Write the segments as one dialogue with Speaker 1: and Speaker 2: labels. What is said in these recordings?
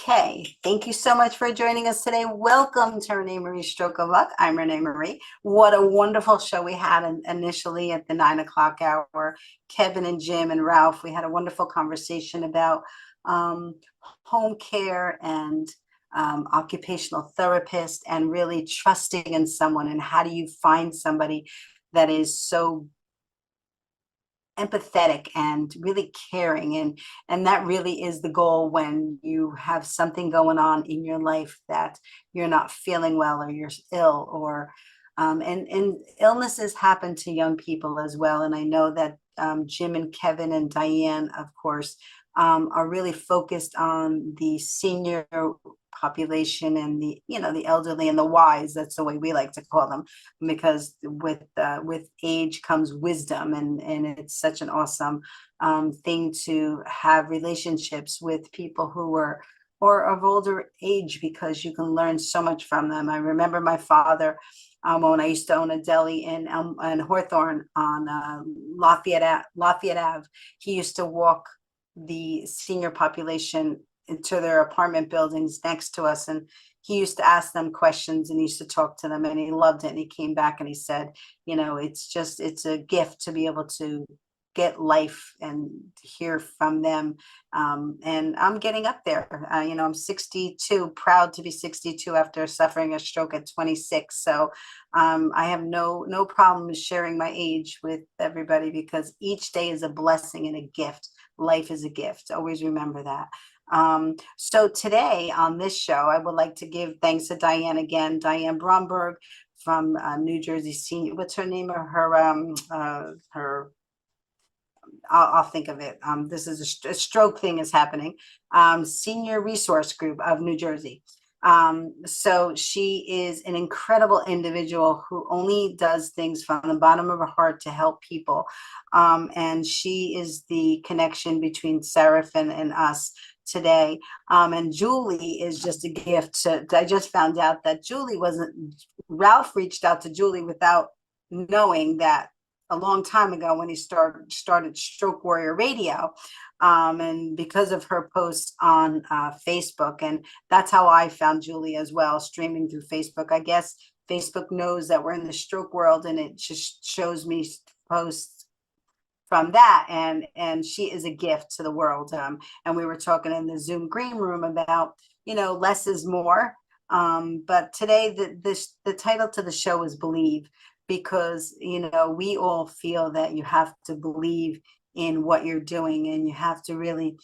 Speaker 1: Okay, thank you so much for joining us today. Welcome to RenéMarie Stroke of Luck. I'm RenéMarie. What a wonderful show we had initially at the 9 o'clock hour. Kevin and Jim and Ralph, we had a wonderful conversation about home care and occupational therapist and really trusting in someone, and how do you find somebody that is so empathetic and really caring, and that really is the goal when you have something going on in your life that you're not feeling well or you're ill, or and illnesses happen to young people as well. And I know that Jim and Kevin and Diane, of course, are really focused on the senior population and the elderly and the wise. That's the way we like to call them, because with age comes wisdom, and it's such an awesome thing to have relationships with people who are or of older age, because you can learn so much from them. I remember my father, when I used to own a deli in Hawthorne on Lafayette Ave. He used to walk the senior population into their apartment buildings next to us, and he used to ask them questions and he used to talk to them, and he loved it. And he came back and he said, it's a gift to be able to get life and hear from them. And I'm getting up there. I'm 62, proud to be 62 after suffering a stroke at 26. So I have no problem sharing my age with everybody, because each day is a blessing and a gift. Life is a gift. Always remember that. So today on this show, I would like to give thanks to Diane again, Diane Bromberg from New Jersey Senior. What's her name? I'll think of it. This is a stroke thing is happening. Senior Resource Group of New Jersey. So she is an incredible individual who only does things from the bottom of her heart to help people. And she is the connection between Seraphim and us today. And Julie is just a gift. I just found out that Ralph reached out to Julie without knowing that a long time ago when he started Stroke Warrior Radio, and because of her post on Facebook. And that's how I found Julie as well, streaming through Facebook. I guess Facebook knows that we're in the stroke world, and it just shows me posts from that, and she is a gift to the world. And we were talking in the Zoom green room about less is more, but today the title to the show is Believe, because we all feel that you have to believe in what you're doing, and you have to really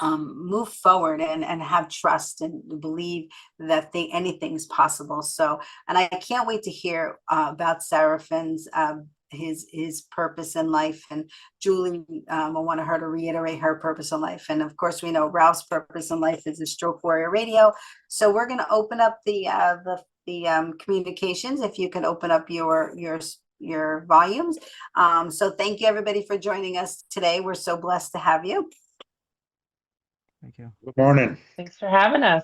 Speaker 1: move forward and have trust and believe that anything's possible. So, and I can't wait to hear about Seraphim's his purpose in life. And Julie, I wanted her to reiterate her purpose in life. And of course, we know Ralph's purpose in life is a Stroke Warrior Radio. So we're going to open up the communications. If you can open up your volumes. So thank you everybody for joining us today. We're so blessed to have you.
Speaker 2: Thank you.
Speaker 3: Good morning.
Speaker 4: Thanks for having us.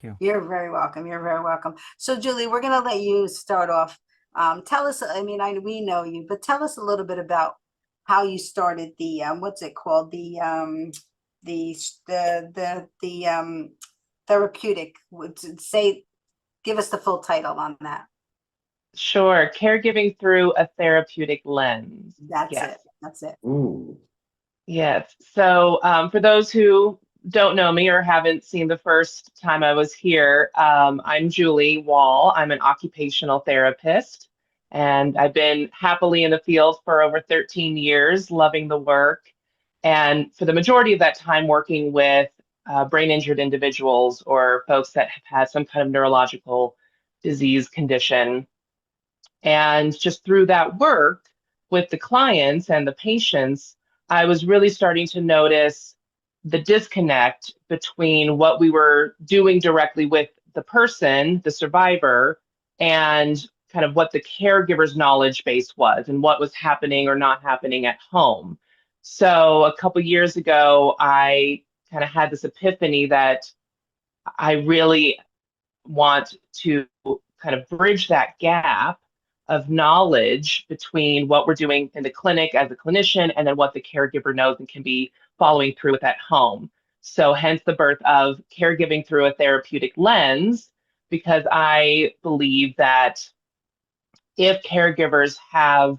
Speaker 2: Thank you.
Speaker 1: You're very welcome. You're very welcome. So Julie, we're going to let you start off. Tell us, we know you, but tell us a little bit about how you started the what's it called, the therapeutic. Give us the full title on that.
Speaker 4: Sure. Caregiving through a therapeutic lens.
Speaker 1: That's it.
Speaker 3: Ooh.
Speaker 4: Yes. So for those who don't know me or haven't seen the first time I was here, I'm Julie Wall. I'm an occupational therapist, and I've been happily in the field for over 13 years, loving the work. And for the majority of that time working with brain injured individuals or folks that have had some kind of neurological disease condition. And just through that work with the clients and the patients, I was really starting to notice the disconnect between what we were doing directly with the person, the survivor, and kind of what the caregiver's knowledge base was and what was happening or not happening at home. So a couple years ago, I kind of had this epiphany that I really want to kind of bridge that gap of knowledge between what we're doing in the clinic as a clinician and then what the caregiver knows and can be following through with at home. So hence the birth of caregiving through a therapeutic lens, because I believe that if caregivers have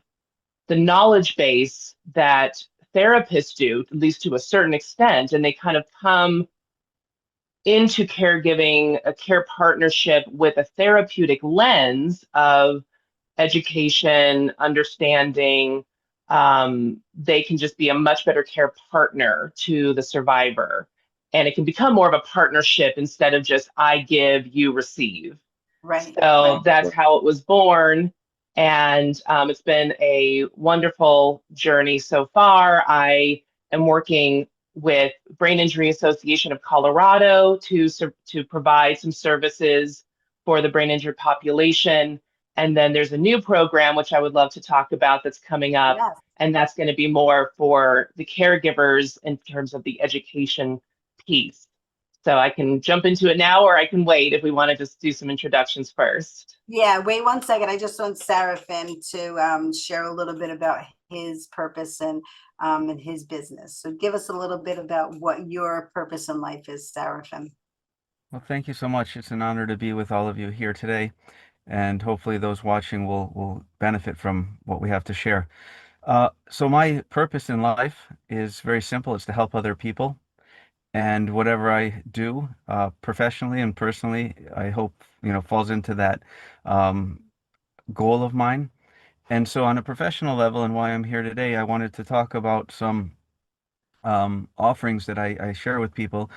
Speaker 4: the knowledge base that therapists do, at least to a certain extent, and they kind of come into caregiving, a care partnership with a therapeutic lens of education, understanding, they can just be a much better care partner to the survivor. And it can become more of a partnership instead of just I give, you receive.
Speaker 1: Right,
Speaker 4: So
Speaker 1: right.
Speaker 4: that's how it was born. And it's been a wonderful journey so far. I am working with Brain Injury Association of Colorado to provide some services for the brain injured population. And then there's a new program, which I would love to talk about, that's coming up.
Speaker 1: Yes.
Speaker 4: And that's going to be more for the caregivers in terms of the education piece. So I can jump into it now, or I can wait if we want to just do some introductions first.
Speaker 1: Yeah, wait 1 second. I just want Seraphim to share a little bit about his purpose and his business. So give us a little bit about what your purpose in life is, Seraphim.
Speaker 2: Well, thank you so much. It's an honor to be with all of you here today, and hopefully those watching will benefit from what we have to share. So my purpose in life is very simple. It's to help other people, and whatever I do, professionally and personally, I hope, falls into that um, goal of mine. And so on a professional level, and why I'm here today, I wanted to talk about some offerings that I share with people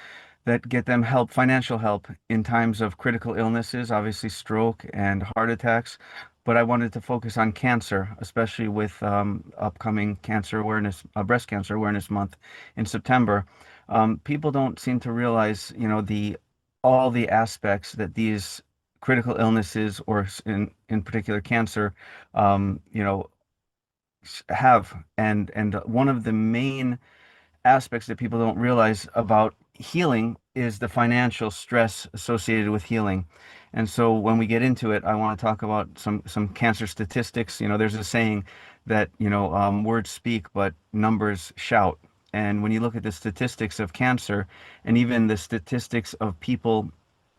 Speaker 2: that get them help, financial help in times of critical illnesses, obviously stroke and heart attacks. But I wanted to focus on cancer, especially with upcoming cancer awareness, Breast Cancer Awareness Month in September. People don't seem to realize, the all the aspects that these critical illnesses, or in particular cancer, have. And one of the main aspects that people don't realize about healing is the financial stress associated with healing. And so when we get into it, I want to talk about some cancer statistics. There's a saying that, words speak, but numbers shout. And when you look at the statistics of cancer and even the statistics of people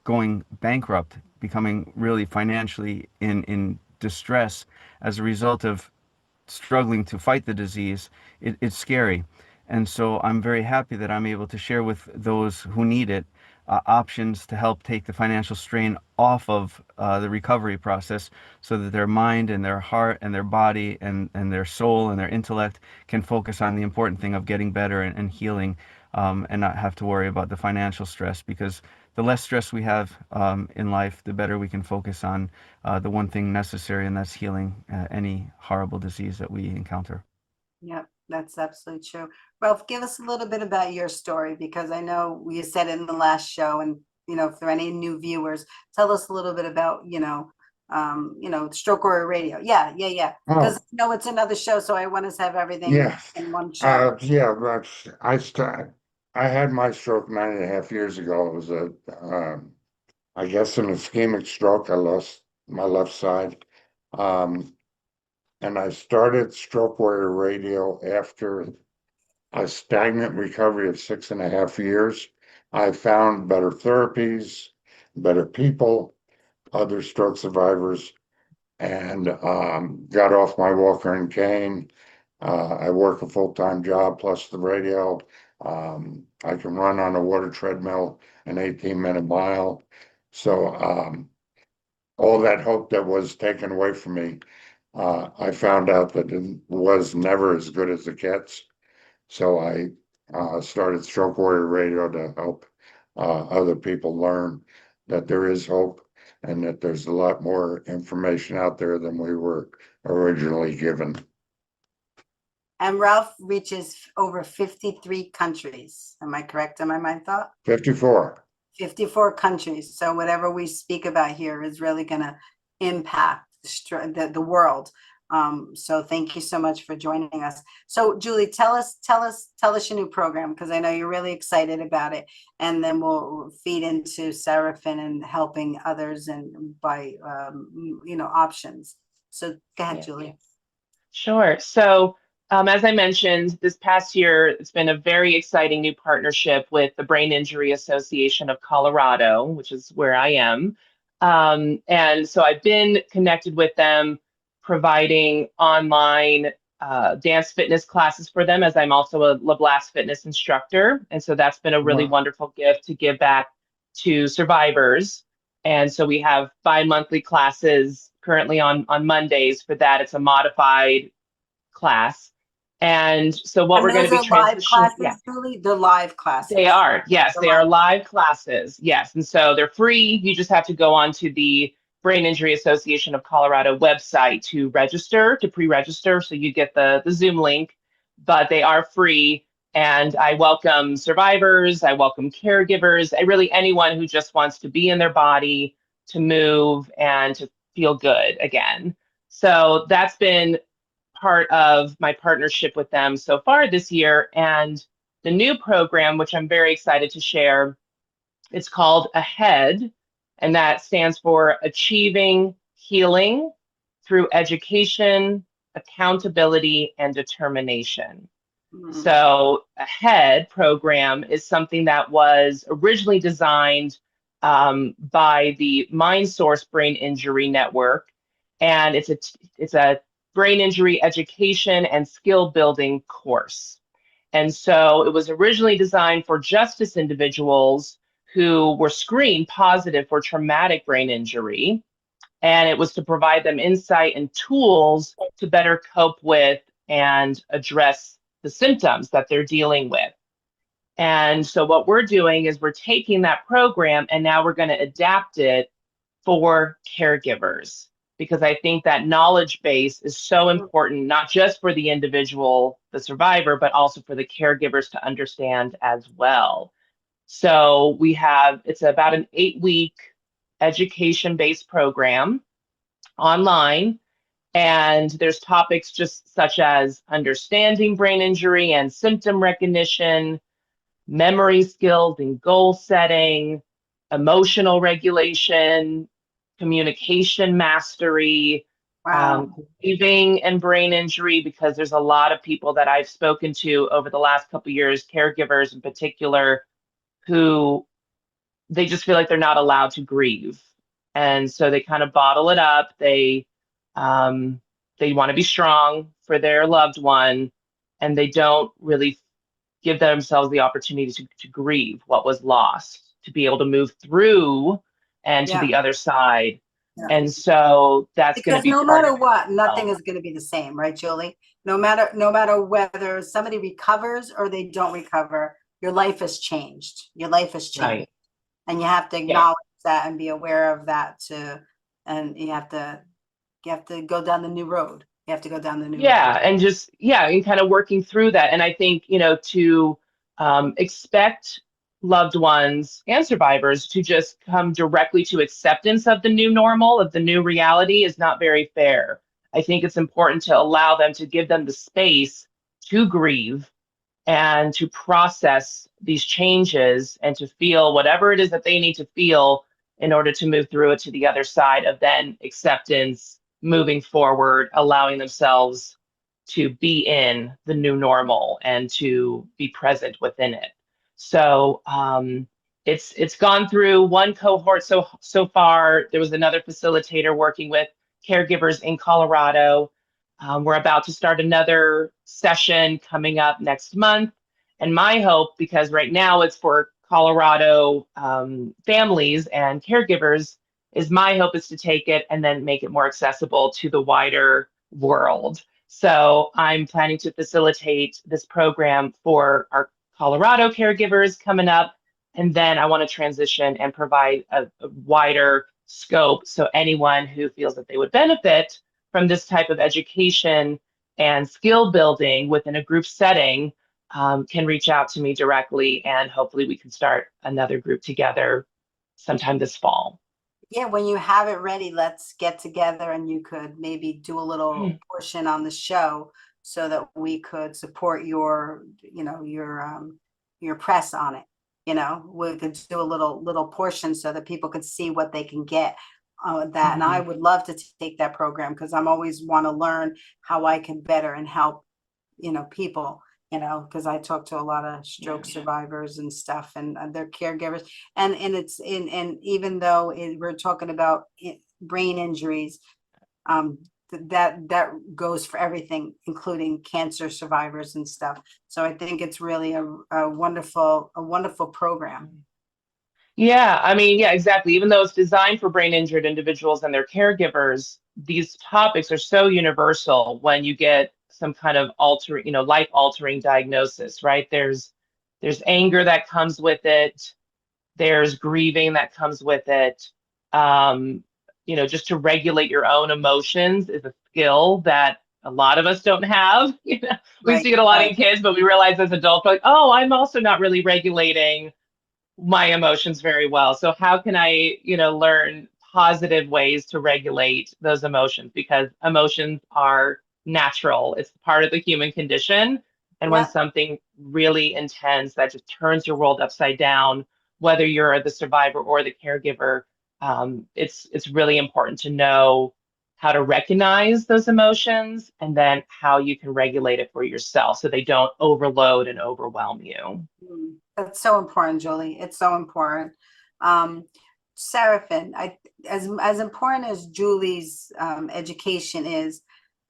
Speaker 2: going bankrupt, becoming really financially in distress as a result of struggling to fight the disease, it's scary. And so I'm very happy that I'm able to share with those who need it options to help take the financial strain off of the recovery process, so that their mind and their heart and their body and their soul and their intellect can focus on the important thing of getting better and healing, and not have to worry about the financial stress. Because the less stress we have in life, the better we can focus on the one thing necessary, and that's healing any horrible disease that we encounter.
Speaker 1: Yep, that's absolutely true. Ralph, give us a little bit about your story, because I know you said it in the last show, and for any new viewers, tell us a little bit about Stroke Warrior Radio. Yeah. Because
Speaker 3: Oh,
Speaker 1: it's another show, so I want us to have everything
Speaker 3: yeah.
Speaker 1: in one show.
Speaker 3: Yeah, but I had my stroke 9.5 years ago. It was I guess an ischemic stroke. I lost my left side. Um, and I started Stroke Warrior Radio after a stagnant recovery of 6.5 years. I found better therapies, better people, other stroke survivors, and got off my walker and cane. I work a full-time job plus the radio. I can run on a water treadmill an 18-minute mile. So all that hope that was taken away from me, I found out that it was never as good as it gets. So I started Stroke Warrior Radio to help other people learn that there is hope and that there's a lot more information out there than we were originally given.
Speaker 1: And Ralph reaches over 53 countries. Am I correct in my mind thought?
Speaker 3: 54.
Speaker 1: 54 countries. So whatever we speak about here is really going to impact the world. So thank you so much for joining us. So Julie, tell us your new program, because I know you're really excited about it, and then we'll feed into Seraphim and helping others and by options. So go ahead, Julie.
Speaker 4: Sure. So as I mentioned, this past year, it's been a very exciting new partnership with the Brain Injury Association of Colorado, which is where I am. And so I've been connected with them, providing online dance fitness classes for them, as I'm also a LeBlast fitness instructor. And so that's been a really
Speaker 3: Wow.
Speaker 4: wonderful gift to give back to survivors. And so we have bi-monthly classes currently on Mondays for that. It's a modified class. And so what
Speaker 1: And
Speaker 4: we're going
Speaker 1: those
Speaker 4: to be
Speaker 1: are live
Speaker 4: transitioning,
Speaker 1: classes, Julie? They're live
Speaker 4: they
Speaker 1: classes.
Speaker 4: are, yes,
Speaker 1: They're
Speaker 4: they are
Speaker 1: live.
Speaker 4: live classes. Yes. And so they're free. You just have to go on to the Brain Injury Association of Colorado website to register, to pre-register. So you get the Zoom link, but they are free. And I welcome survivors, I welcome caregivers, I really anyone who just wants to be in their body, to move and to feel good again. So that's been part of my partnership with them so far this year. And the new program, which I'm very excited to share, it's called AHEAD, and that stands for Achieving Healing Through Education, Accountability, and Determination.
Speaker 1: Mm.
Speaker 4: So AHEAD program is something that was originally designed by the Mind Source Brain Injury Network, and it's a brain injury education and skill building course. And so it was originally designed for justice individuals who were screened positive for traumatic brain injury. And it was to provide them insight and tools to better cope with and address the symptoms that they're dealing with. And so what we're doing is we're taking that program and now we're going to adapt it for caregivers, because I think that knowledge base is so important, not just for the individual, the survivor, but also for the caregivers to understand as well. So it's about an 8-week education-based program online. And there's topics just such as understanding brain injury and symptom recognition, memory skills and goal setting, emotional regulation, communication mastery,
Speaker 1: Wow.
Speaker 4: grieving and brain injury, because there's a lot of people that I've spoken to over the last couple of years, caregivers in particular, who they just feel like they're not allowed to grieve. And so they kind of bottle it up. They want to be strong for their loved one, and they don't really give themselves the opportunity to grieve what was lost, to be able to move through and to
Speaker 1: Yeah.
Speaker 4: the other side.
Speaker 1: Yeah.
Speaker 4: And so that's going to
Speaker 1: Because
Speaker 4: be
Speaker 1: no
Speaker 4: part of
Speaker 1: matter
Speaker 4: it
Speaker 1: what,
Speaker 4: as
Speaker 1: nothing
Speaker 4: well.
Speaker 1: is going to be the same, right, Julie? No matter whether somebody recovers or they don't recover, your life has changed. Your life has changed.
Speaker 4: Right.
Speaker 1: And you have to
Speaker 4: Yeah.
Speaker 1: acknowledge that and be aware of that too. And you have to go down the new road. You have to go down the new road.
Speaker 4: Yeah, and kind of working through that. And I think, to expect loved ones and survivors to just come directly to acceptance of the new normal, of the new reality, is not very fair. I think it's important to allow them, to give them the space to grieve and to process these changes and to feel whatever it is that they need to feel in order to move through it to the other side of then acceptance, moving forward, allowing themselves to be in the new normal and to be present within it. So it's gone through one cohort so far. There was another facilitator working with caregivers in Colorado. We're about to start another session coming up next month. And my hope, because right now it's for Colorado families and caregivers, is my hope is to take it and then make it more accessible to the wider world. So I'm planning to facilitate this program for our Colorado caregivers coming up. And then I want to transition and provide a wider scope, so anyone who feels that they would benefit from this type of education and skill building within a group setting can reach out to me directly, and hopefully we can start another group together sometime this fall.
Speaker 1: Yeah, when you have it ready, let's get together and you could maybe do a little portion on the show so that we could support your press on it. We could do a little portion so that people could see what they can get that. And I would love to take that program, because I'm always want to learn how I can better and help people, because I talk to a lot of stroke survivors and stuff, and their caregivers, and it's in, and even though we're talking about brain injuries, um, that goes for everything, including cancer survivors and stuff. So I think it's really a wonderful program.
Speaker 4: Yeah, I mean, yeah, exactly. Even though it's designed for brain injured individuals and their caregivers, these topics are so universal when you get some kind of life altering diagnosis, right? There's anger that comes with it. There's grieving that comes with it. Um, just to regulate your own emotions is a skill that a lot of us don't have. We
Speaker 1: Right,
Speaker 4: see it a lot in
Speaker 1: right.
Speaker 4: kids, but we realize as adults, like, oh, I'm also not really regulating my emotions very well. So how can I, learn positive ways to regulate those emotions? Because emotions are natural. It's part of the human condition. And when
Speaker 1: Yeah.
Speaker 4: something really intense that just turns your world upside down, whether you're the survivor or the caregiver, it's really important to know how to recognize those emotions and then how you can regulate it for yourself so they don't overload and overwhelm you.
Speaker 1: That's so important, Julie. It's so important. Um, Seraphim, as important as Julie's education is,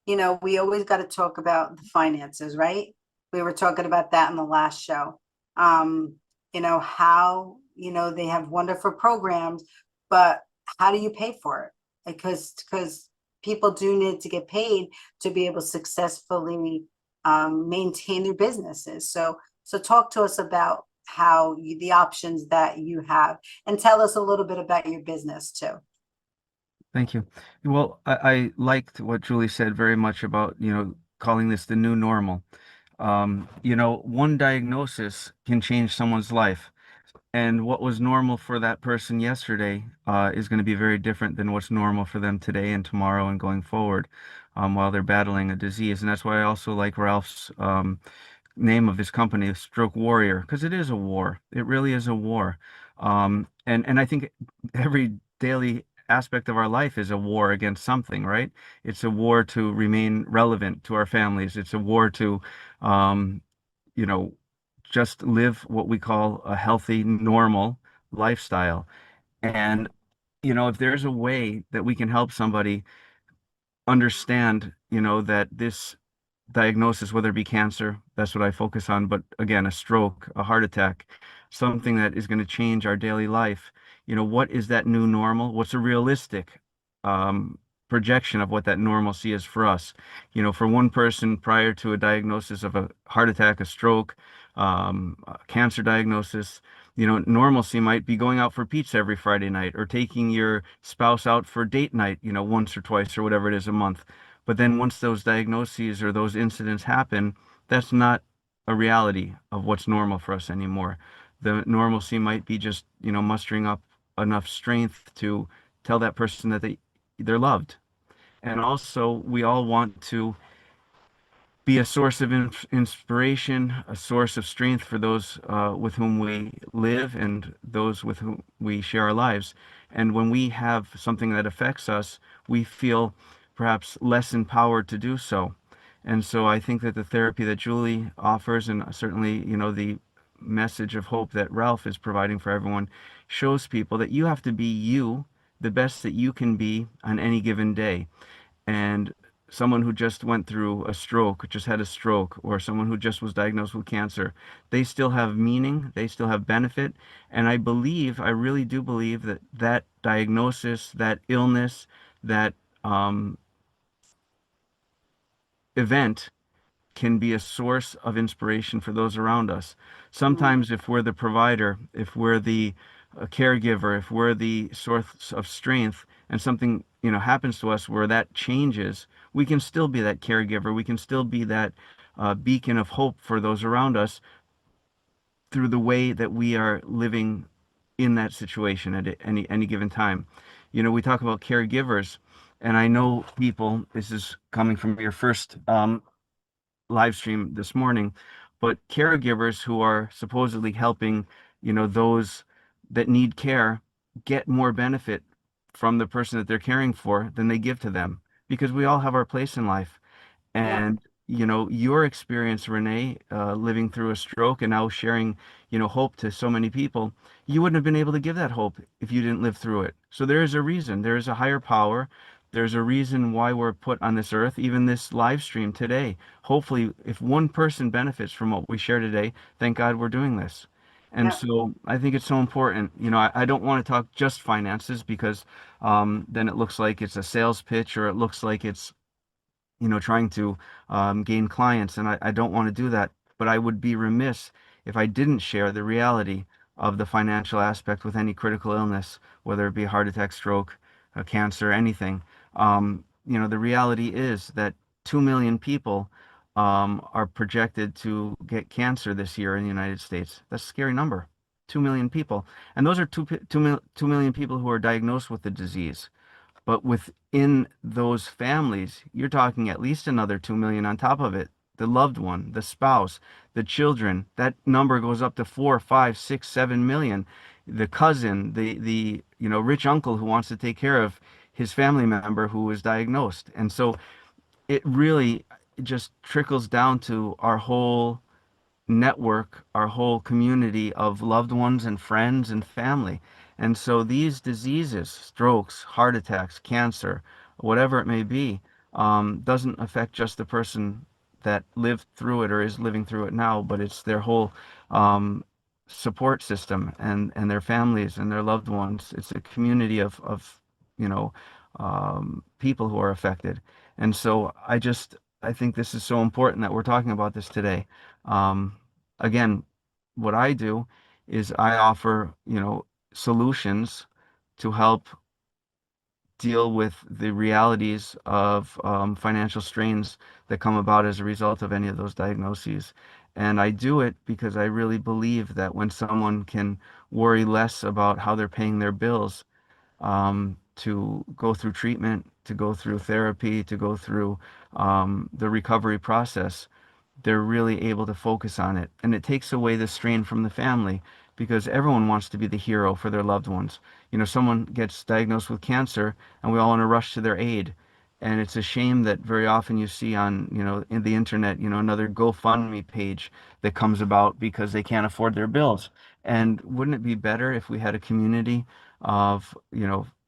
Speaker 1: we always got to talk about the finances, right? We were talking about that in the last show. Um, how, they have wonderful programs, but how do you pay for it? Because people do need to get paid to be able to successfully maintain their businesses. So talk to us about the options that you have, and tell us a little bit about your business too.
Speaker 2: Thank you. Well, I liked what Julie said very much about, calling this the new normal. One diagnosis can change someone's life. And what was normal for that person yesterday is going to be very different than what's normal for them today and tomorrow and going forward while they're battling a disease. And that's why I also like Ralph's name of his company, Stroke Warrior, because it is a war. It really is a war. And I think every daily aspect of our life is a war against something, right? It's a war to remain relevant to our families. It's a war to, um, you know, just live what we call a healthy, normal lifestyle. And, if there's a way that we can help somebody understand, that this diagnosis, whether it be cancer, that's what I focus on, but again, a stroke, a heart attack, something that is going to change our daily life. What is that new normal? What's a realistic um, projection of what that normalcy is for us? For one person prior to a diagnosis of a heart attack, a stroke, a cancer diagnosis, normalcy might be going out for pizza every Friday night or taking your spouse out for date night, once or twice or whatever it is a month. But then once those diagnoses or those incidents happen, that's not a reality of what's normal for us anymore. The normalcy might be just, mustering up enough strength to tell that person that they're loved. And also, we all want to be a source of inspiration, a source of strength for those with whom we live and those with whom we share our lives. And when we have something that affects us, we feel perhaps less empowered to do so. And so I think that the therapy that Julie offers, and certainly, the message of hope that Ralph is providing for everyone, shows people that you have to be you, the best that you can be on any given day. And someone who just went through a stroke, just had a stroke, or someone who just was diagnosed with cancer, they still have meaning, they still have benefit. And I really do believe that that diagnosis, that illness, that um, event can be a source of inspiration for those around us.
Speaker 1: Mm.
Speaker 2: Sometimes, if we're the provider, if we're the caregiver, if we're the source of strength, and something happens to us where that changes, we can still be that caregiver. We can still be that beacon of hope for those around us through the way that we are living in that situation at any given time. We talk about caregivers, and I know people. This is coming from your first live stream this morning, but caregivers who are supposedly helping, those that need care get more benefit from the person that they're caring for than they give to them because we all have our place in life.
Speaker 1: Yeah.
Speaker 2: And your experience, Renee, living through a stroke and now sharing, hope to so many people, you wouldn't have been able to give that hope if you didn't live through it. So there is a reason. There is a higher power. There's a reason why we're put on this earth, even this live stream today. Hopefully, if one person benefits from what we share today, thank God we're doing this. And
Speaker 1: Yeah.
Speaker 2: so I think it's so important. I don't want to talk just finances because then it looks like it's a sales pitch or it looks like it's trying to gain clients, and I don't want to do that. But I would be remiss if I didn't share the reality of the financial aspect with any critical illness, whether it be a heart attack, stroke, cancer, anything. The reality is that 2 million people are projected to get cancer this year in the United States. That's a scary number. 2 million people. And those are 2 million people who are diagnosed with the disease. But within those families, you're talking at least another 2 million on top of it. The loved one, the spouse, the children, that number goes up to 4, 5, 6, 7 million. The cousin, the rich uncle who wants to take care of his family member who is diagnosed. And so it really just trickles down to our whole network, our whole community of loved ones and friends and family. And so these diseases, strokes, heart attacks, cancer, whatever it may be, doesn't affect just the person that lived through it or is living through it now, but it's their whole um, support system and their families and their loved ones. It's a community of you know, people who are affected. And so I think this is so important that we're talking about this today. Again, what I do is I offer, solutions to help deal with the realities of financial strains that come about as a result of any of those diagnoses. And I do it because I really believe that when someone can worry less about how they're paying their bills, to go through treatment, to go through therapy, to go through the recovery process, they're really able to focus on it. And it takes away the strain from the family because everyone wants to be the hero for their loved ones. Someone gets diagnosed with cancer and we all want to rush to their aid. And it's a shame that very often you see on, in the internet, another GoFundMe page that comes about because they can't afford their bills. And wouldn't it be better if we had a community of,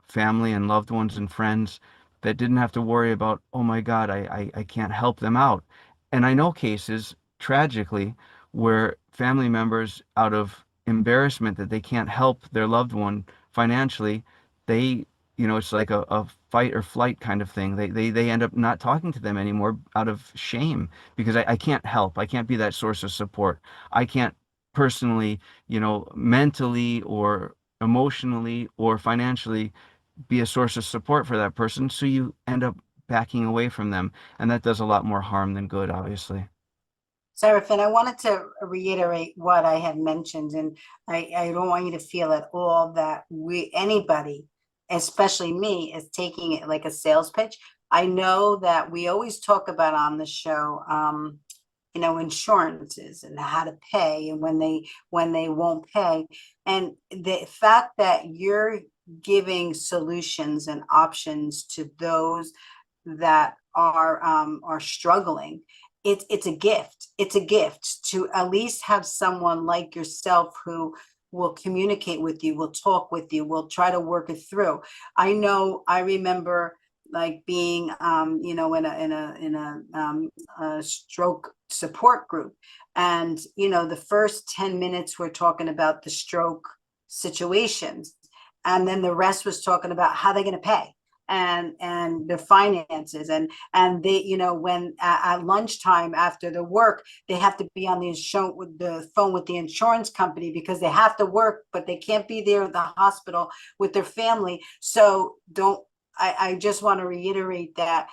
Speaker 2: family and loved ones and friends that didn't have to worry about, oh my God, I can't help them out. And I know cases, tragically, where family members, out of embarrassment that they can't help their loved one financially, they, it's like a fight or flight kind of thing. They end up not talking to them anymore out of shame because I can't help. I can't be that source of support. I can't personally, mentally or emotionally or financially be a source of support for that person. So you end up backing away from them. And that does a lot more harm than good, obviously.
Speaker 1: Seraphim, I wanted to reiterate what I had mentioned, and I don't want you to feel at all that anybody, especially me, is taking it like a sales pitch. I know that we always talk about on the show, insurances and how to pay and when they won't pay. And the fact that you're giving solutions and options to those that are struggling, it's a gift. It's a gift to at least have someone like yourself who will communicate with you, will talk with you, will try to work it through. I remember like being in a stroke support group, and the first 10 minutes we're talking about the stroke situations, and then the rest was talking about how they're going to pay and the finances, and they, when at lunchtime after the work, they have to be on the phone with the insurance company because they have to work, but they can't be there at the hospital with their family. So I just want to reiterate that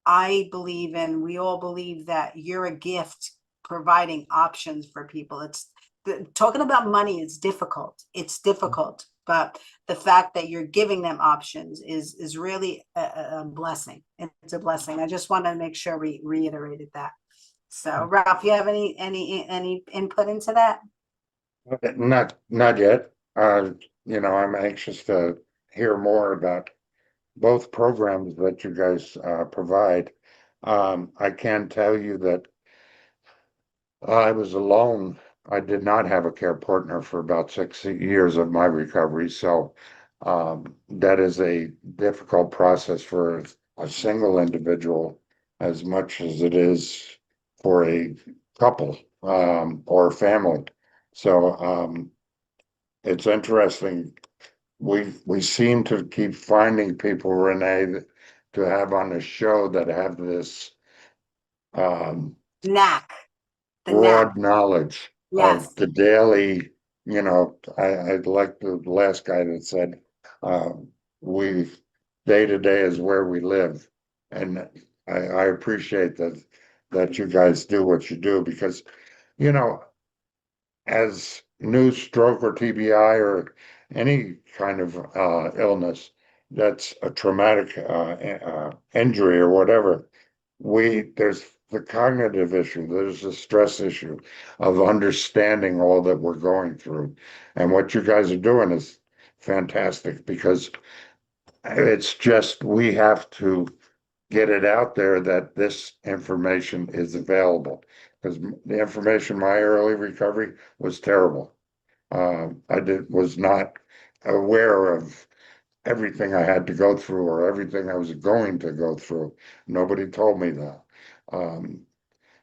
Speaker 1: I believe, and we all believe, that you're a gift providing options for people. Talking about money is difficult. It's difficult, but the fact that you're giving them options is really a blessing. It's a blessing. I just want to make sure we reiterated that. So, Ralph, you have any input into that?
Speaker 3: Not yet. I'm anxious to hear more about both programs that you guys provide. I can tell you that I was alone. I did not have a care partner for about 6 years of my recovery. So that is a difficult process for a single individual as much as it is for a couple or a family. So it's interesting. We seem to keep finding people, Renee, to have on the show that have this um,
Speaker 1: Knack, the knack.
Speaker 3: broad knowledge of
Speaker 1: Yes.
Speaker 3: the daily, I like the last guy that said, we day to day is where we live. And I appreciate that you guys do what you do because, you know, as new stroke or TBI or any kind of illness that's a traumatic injury or whatever, there's the cognitive issue, there's the stress issue of understanding all that we're going through. And what you guys are doing is fantastic because it's just we have to get it out there that this information is available. Because the information in my early recovery was terrible. Was not aware of everything I had to go through or everything I was going to go through. Nobody told me that. Um,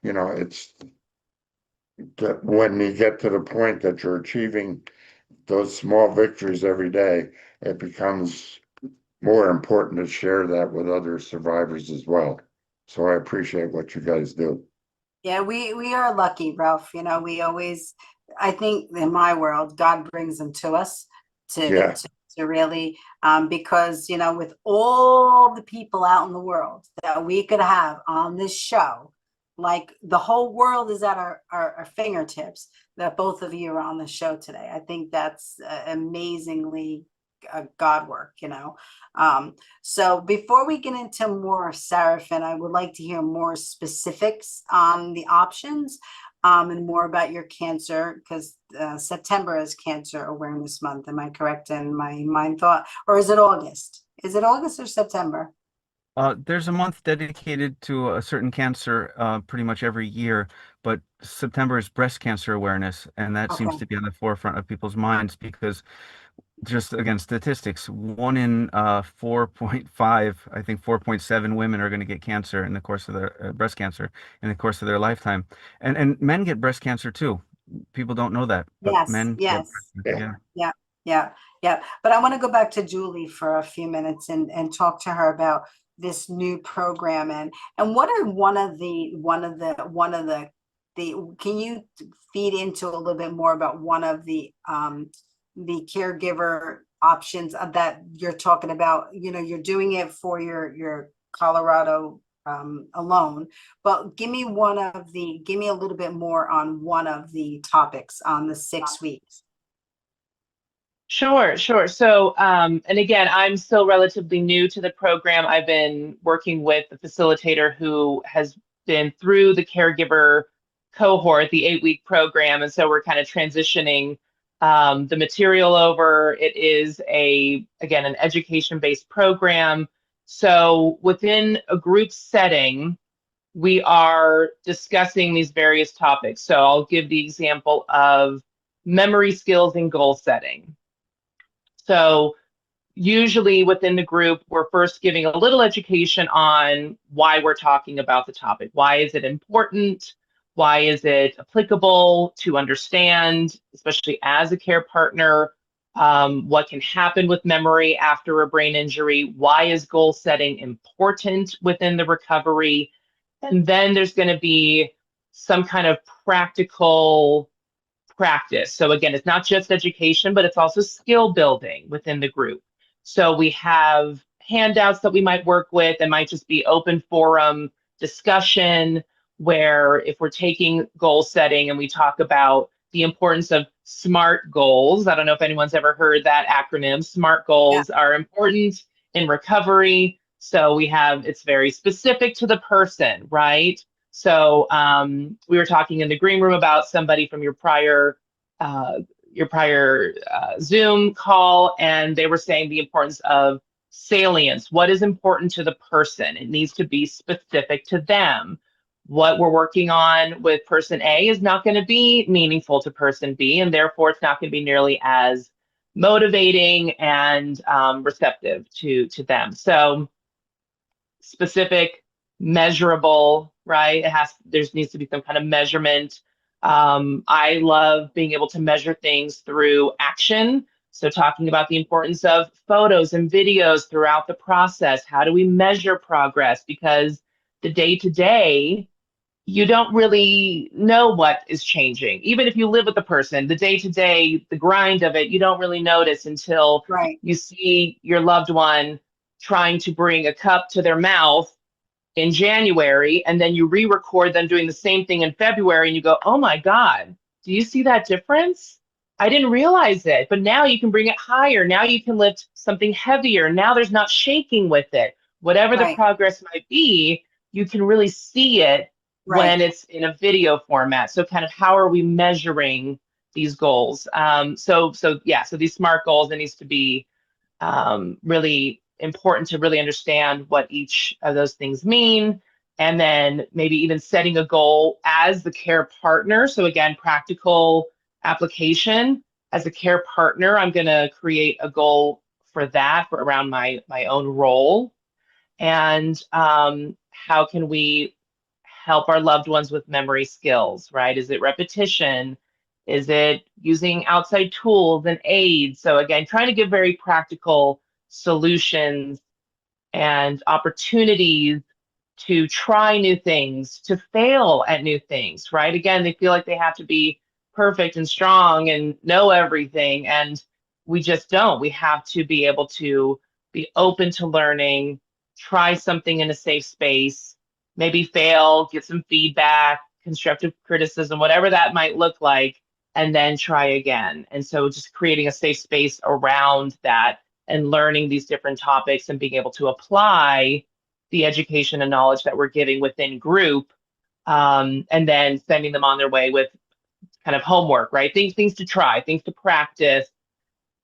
Speaker 3: it's that when you get to the point that you're achieving those small victories every day, it becomes more important to share that with other survivors as well. So I appreciate what you guys do.
Speaker 1: Yeah, we are lucky, Ralph. We always, I think in my world, God brings them to us to
Speaker 3: Yeah,
Speaker 1: to, to really, because with all the people out in the world that we could have on this show, like the whole world is at our fingertips. That both of you are on the show today. I think that's amazingly God work. So before we get into more Seraphim, I would like to hear more specifics on the options and more about your cancer because September is Cancer Awareness Month. Am I correct in my mind thought? Or is it August? Is it August or September?
Speaker 2: There's a month dedicated to a certain cancer pretty much every year, but September is breast cancer awareness, and that seems
Speaker 1: Okay.
Speaker 2: to be on the forefront of people's minds because just again, statistics, one in 4.5, I think 4.7 women are going to get cancer in the course of their breast cancer in the course of their lifetime. And men get breast cancer too. People don't know that, but
Speaker 1: Yes,
Speaker 2: men get breast
Speaker 1: yes.
Speaker 2: cancer, yeah.
Speaker 1: Yeah, yeah, yeah. But I want to go back to Julie for a few minutes and talk to her about this new program and what are one of the can you feed into a little bit more about one of the caregiver options that you're talking about? You're doing it for your Colorado alone, but give me a little bit more on one of the topics on the 6 weeks.
Speaker 4: Sure, sure. So, and again, I'm still relatively new to the program. I've been working with the facilitator who has been through the caregiver cohort, the 8-week program. And so we're kind of transitioning the material over. It is again, an education-based program. So within a group setting, we are discussing these various topics. So I'll give the example of memory skills and goal setting. So usually within the group, we're first giving a little education on why we're talking about the topic. Why is it important? Why is it applicable to understand, especially as a care partner? What can happen with memory after a brain injury? Why is goal setting important within the recovery? And then there's going to be some kind of practical practice. So again, it's not just education, but it's also skill building within the group. So we have handouts that we might work with and might just be open forum discussion where if we're taking goal setting and we talk about the importance of SMART goals. I don't know if anyone's ever heard that acronym. SMART
Speaker 1: Yeah.
Speaker 4: goals are important in recovery. So it's very specific to the person, right? So we were talking in the green room about somebody from your prior Zoom call, and they were saying the importance of salience. What is important to the person? It needs to be specific to them. What we're working on with person A is not going to be meaningful to person B, and therefore it's not going to be nearly as motivating and receptive to them. So specific, measurable, right? There needs to be some kind of measurement. I love being able to measure things through action. So talking about the importance of photos and videos throughout the process. How do we measure progress? Because the day to day, you don't really know what is changing. Even if you live with the person, the day to day, the grind of it, you don't really notice until
Speaker 1: Right.
Speaker 4: you see your loved one trying to bring a cup to their mouth in January, and then you re-record them doing the same thing in February, and you go, oh my God, do you see that difference? I didn't realize it, but now you can bring it higher. Now you can lift something heavier. Now there's not shaking with it. Whatever the
Speaker 1: Right.
Speaker 4: progress might be, you can really see it
Speaker 1: Right.
Speaker 4: when it's in a video format. So kind of how are we measuring these goals? So these SMART goals, it needs to be really important to really understand what each of those things mean. And then maybe even setting a goal as the care partner. So again, practical application. As a care partner, I'm going to create a goal for that, for around my own role. And how can we help our loved ones with memory skills, right? Is it repetition? Is it using outside tools and aids? So again, trying to give very practical solutions and opportunities to try new things, to fail at new things, right? Again, they feel like they have to be perfect and strong and know everything, and we just don't. We have to be able to be open to learning, try something in a safe space, maybe fail, get some feedback, constructive criticism, whatever that might look like, and then try again. And so just creating a safe space around that and learning these different topics and being able to apply the education and knowledge that we're giving within group, and then sending them on their way with kind of homework, right? Things to try, things to practice,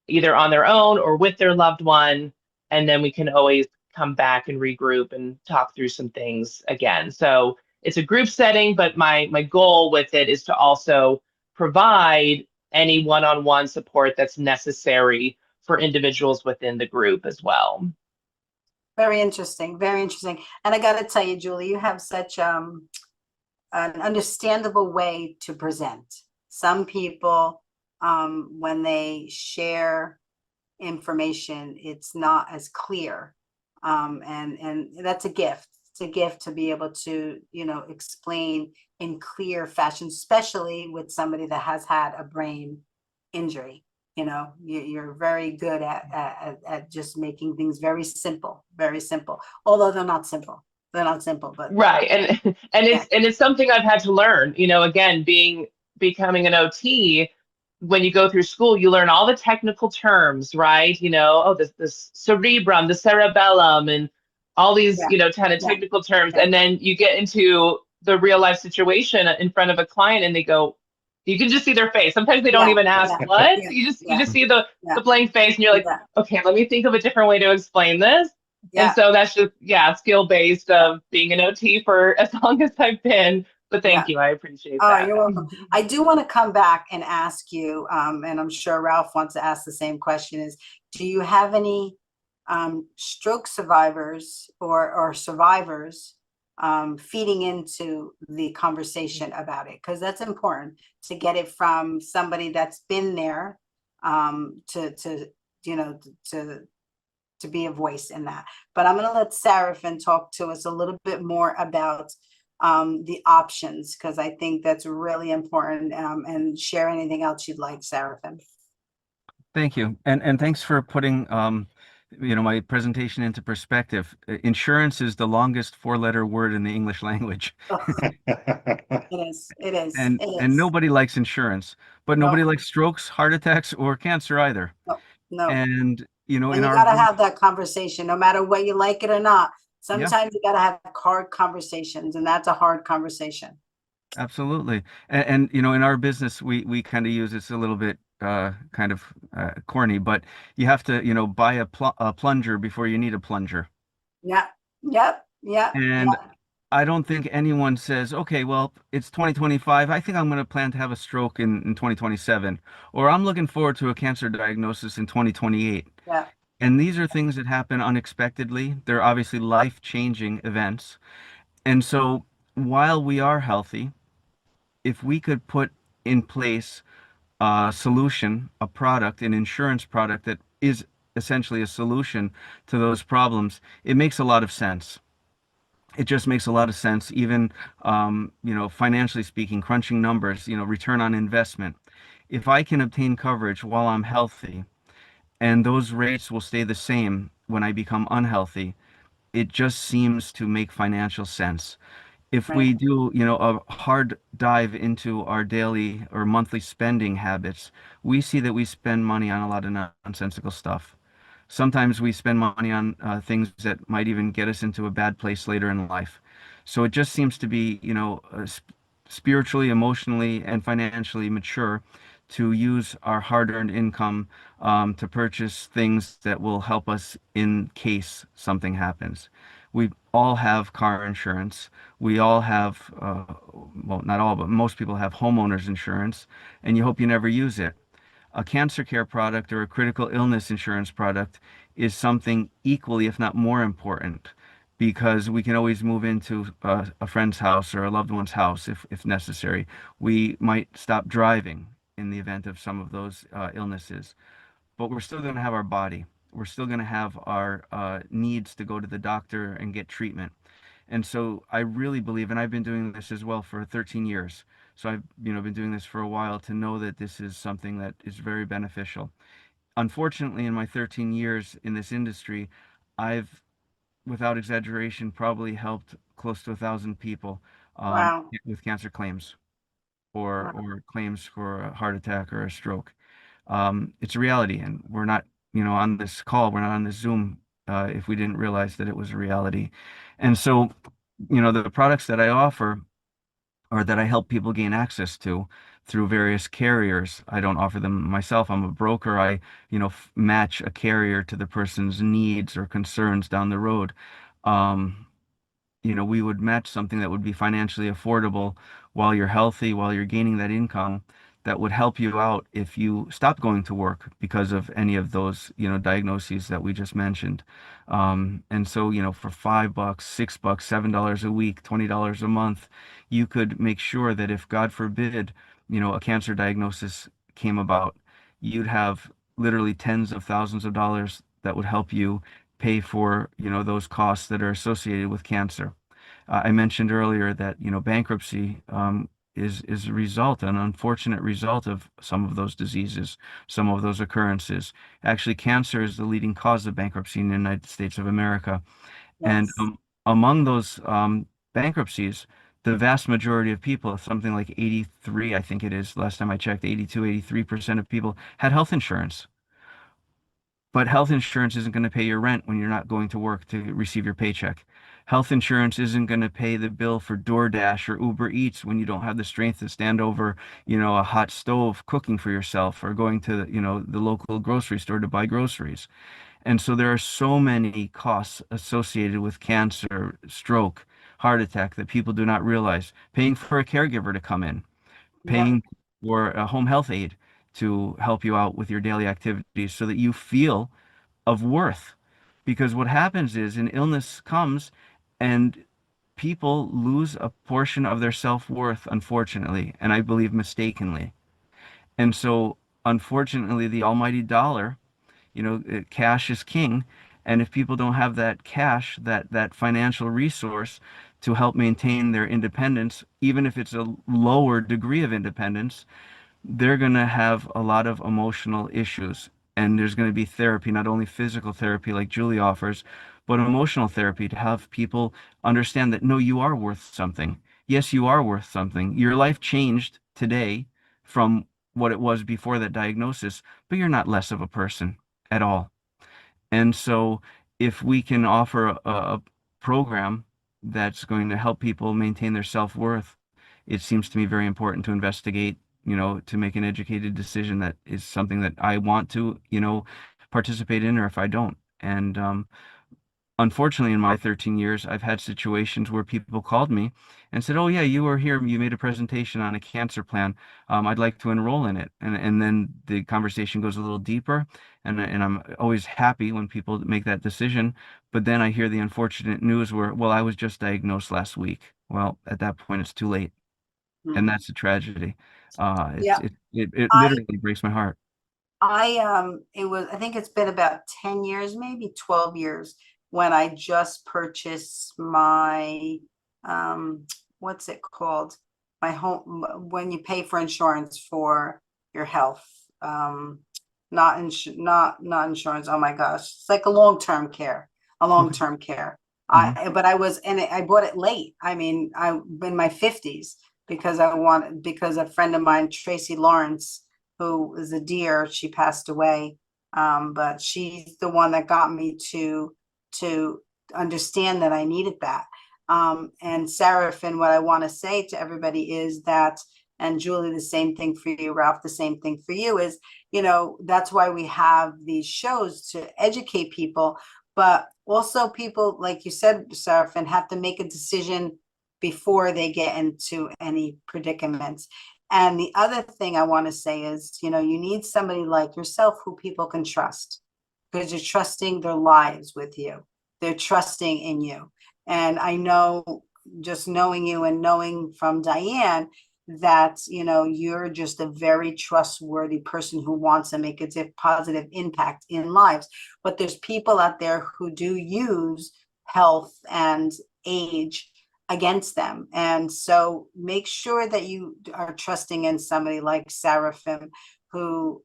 Speaker 4: either on their own or with their loved one. And then we can always come back and regroup and talk through some things again. So it's a group setting, but my goal with it is to also provide any one-on-one support that's necessary for individuals within the group as well.
Speaker 1: Very interesting. Very interesting. And I got to tell you, Julie, you have such an understandable way to present. Some people, when they share information, it's not as clear. And that's a gift. It's a gift to be able to, explain in clear fashion, especially with somebody that has had a brain injury. You're very good at just making things very simple, although they're not simple. They're not simple, but
Speaker 4: right. And it's something I've had to learn, again, becoming an OT. When you go through school, you learn all the technical terms, right? This cerebrum, the cerebellum, and all these, kind of technical terms. And then you get into the real life situation in front of a client and they go, you can just see their face. Sometimes they don't even ask what. You just see the blank face and you're like, okay, let me think of a different way to explain this. And so that's just, skill-based of being an OT for as long as I've been. But thank you. I appreciate that.
Speaker 1: Oh, you're welcome. I do want to come back and ask you, and I'm sure Ralph wants to ask the same question, is do you have any stroke survivors or survivors feeding into the conversation about it? Because that's important to get it from somebody that's been there, to be a voice in that. But I'm going to let Seraphim talk to us a little bit more about the options, because I think that's really important, and share anything else you'd like, Seraphim.
Speaker 2: Thank you. And thanks for putting my presentation into perspective. Insurance is the longest four-letter word in the English language.
Speaker 1: It is.
Speaker 2: And nobody likes insurance, but nobody likes strokes, heart attacks, or cancer either.
Speaker 1: No.
Speaker 2: And in
Speaker 1: you
Speaker 2: our
Speaker 1: gotta
Speaker 2: group,
Speaker 1: have that conversation, no matter what you like it or not. Sometimes you gotta have hard conversations, and that's a hard conversation.
Speaker 2: Absolutely. And in our business, we kind of use it's a little bit kind of corny, but you have to, buy a plunger before you need a plunger.
Speaker 1: Yeah. Yep. Yep.
Speaker 2: And
Speaker 1: Yep.
Speaker 2: I don't think anyone says, okay, well, it's 2025. I think I'm going to plan to have a stroke in 2027, or I'm looking forward to a cancer diagnosis in 2028.
Speaker 1: Yep.
Speaker 2: And these are things that happen unexpectedly. They're obviously life-changing events. And so while we are healthy, if we could put in place a solution, a product, an insurance product that is essentially a solution to those problems, it makes a lot of sense. It just makes a lot of sense, even financially speaking, crunching numbers, return on investment. If I can obtain coverage while I'm healthy, and those rates will stay the same when I become unhealthy, it just seems to make financial sense. If
Speaker 1: Right.
Speaker 2: we do, a hard dive into our daily or monthly spending habits, we see that we spend money on a lot of nonsensical stuff. Sometimes we spend money on things that might even get us into a bad place later in life. So it just seems to be, spiritually, emotionally, and financially mature to use our hard-earned income to purchase things that will help us in case something happens. We all have car insurance. We all have, well, not all, but most people have homeowners insurance, and you hope you never use it. A cancer care product or a critical illness insurance product is something equally, if not more important, because we can always move into a friend's house or a loved one's house if necessary. We might stop driving in the event of some of those illnesses, but we're still going to have our body. We're still going to have our needs to go to the doctor and get treatment. And so I really believe, and I've been doing this as well for 13 years. So I've, been doing this for a while to know that this is something that is very beneficial. Unfortunately, in my 13 years in this industry, I've, without exaggeration, probably helped close to 1,000 people
Speaker 1: Wow.
Speaker 2: with cancer claims or
Speaker 1: Wow.
Speaker 2: claims for a heart attack or a stroke. It's a reality, and we're not, on this call, we're not on this Zoom if we didn't realize that it was a reality. And so, the products that I offer or that I help people gain access to through various carriers. I don't offer them myself. I'm a broker. I, match a carrier to the person's needs or concerns down the road. Um, we would match something that would be financially affordable while you're healthy, while you're gaining that income that would help you out if you stop going to work because of any of those, diagnoses that we just mentioned. And so, for $5, $6, $7 a week, $20 a month, you could make sure that if God forbid, a cancer diagnosis came about, you'd have literally tens of thousands of dollars that would help you pay for, those costs that are associated with cancer. I mentioned earlier that, bankruptcy is a result, an unfortunate result of some of those diseases, some of those occurrences. Actually, cancer is the leading cause of bankruptcy in the United States of America. And
Speaker 1: Yes.
Speaker 2: among those bankruptcies, the vast majority of people, something like 83, I think it is, last time I checked, 82, 83% of people had health insurance. But health insurance isn't going to pay your rent when you're not going to work to receive your paycheck. Health insurance isn't going to pay the bill for DoorDash or Uber Eats when you don't have the strength to stand over, a hot stove cooking for yourself or going to, the local grocery store to buy groceries. And so there are so many costs associated with cancer, stroke, heart attack that people do not realize. Paying for a caregiver to come in,
Speaker 1: Yep.
Speaker 2: paying for a home health aide to help you out with your daily activities so that you feel of worth. Because what happens is an illness comes and people lose a portion of their self-worth, unfortunately, and I believe mistakenly. And so, unfortunately, the almighty dollar, cash is king. And if people don't have that cash, that financial resource to help maintain their independence, even if it's a lower degree of independence, they're going to have a lot of emotional issues. And there's going to be therapy, not only physical therapy like Julie offers, but emotional therapy to have people understand that no, you are worth something. Yes, you are worth something. Your life changed today from what it was before that diagnosis, but you're not less of a person at all. And so if we can offer a program that's going to help people maintain their self-worth, it seems to me very important to investigate to make an educated decision that is something that I want to, participate in, or if I don't. And unfortunately, in my 13 years, I've had situations where people called me and said, "Oh yeah, you were here. You made a presentation on a cancer plan. I'd like to enroll in it." And then the conversation goes a little deeper, and I'm always happy when people make that decision. But then I hear the unfortunate news where, well, I was just diagnosed last week. Well, at that point, it's too late, and
Speaker 1: Mhm.
Speaker 2: that's a tragedy.
Speaker 1: Yeah,
Speaker 2: It
Speaker 1: I
Speaker 2: literally breaks my heart.
Speaker 1: it was, I think it's been about 10 years, maybe 12 years, when I just purchased my, um, what's it called? My home, when you pay for insurance for your health. Not insurance. Oh my gosh. It's like a
Speaker 2: Okay.
Speaker 1: long-term care.
Speaker 2: Hmm.
Speaker 1: But I was, and I bought it late. I mean, I'm in my 50s because a friend of mine, Tracy Lawrence, who was a dear, she passed away. But she's the one that got me to understand that I needed that. And Seraphim, what I want to say to everybody is that, and Julie, the same thing for you, Ralph, the same thing for you, is, that's why we have these shows to educate people, but also people, like you said, Seraphim, have to make a decision before they get into any predicaments. And the other thing I want to say is, you need somebody like yourself who people can trust, because you're trusting their lives with you. They're trusting in you. And I know, just knowing you and knowing from Diane, that, you're just a very trustworthy person who wants to make a positive impact in lives. But there's people out there who do use health and age against them. And so make sure that you are trusting in somebody like Seraphim, who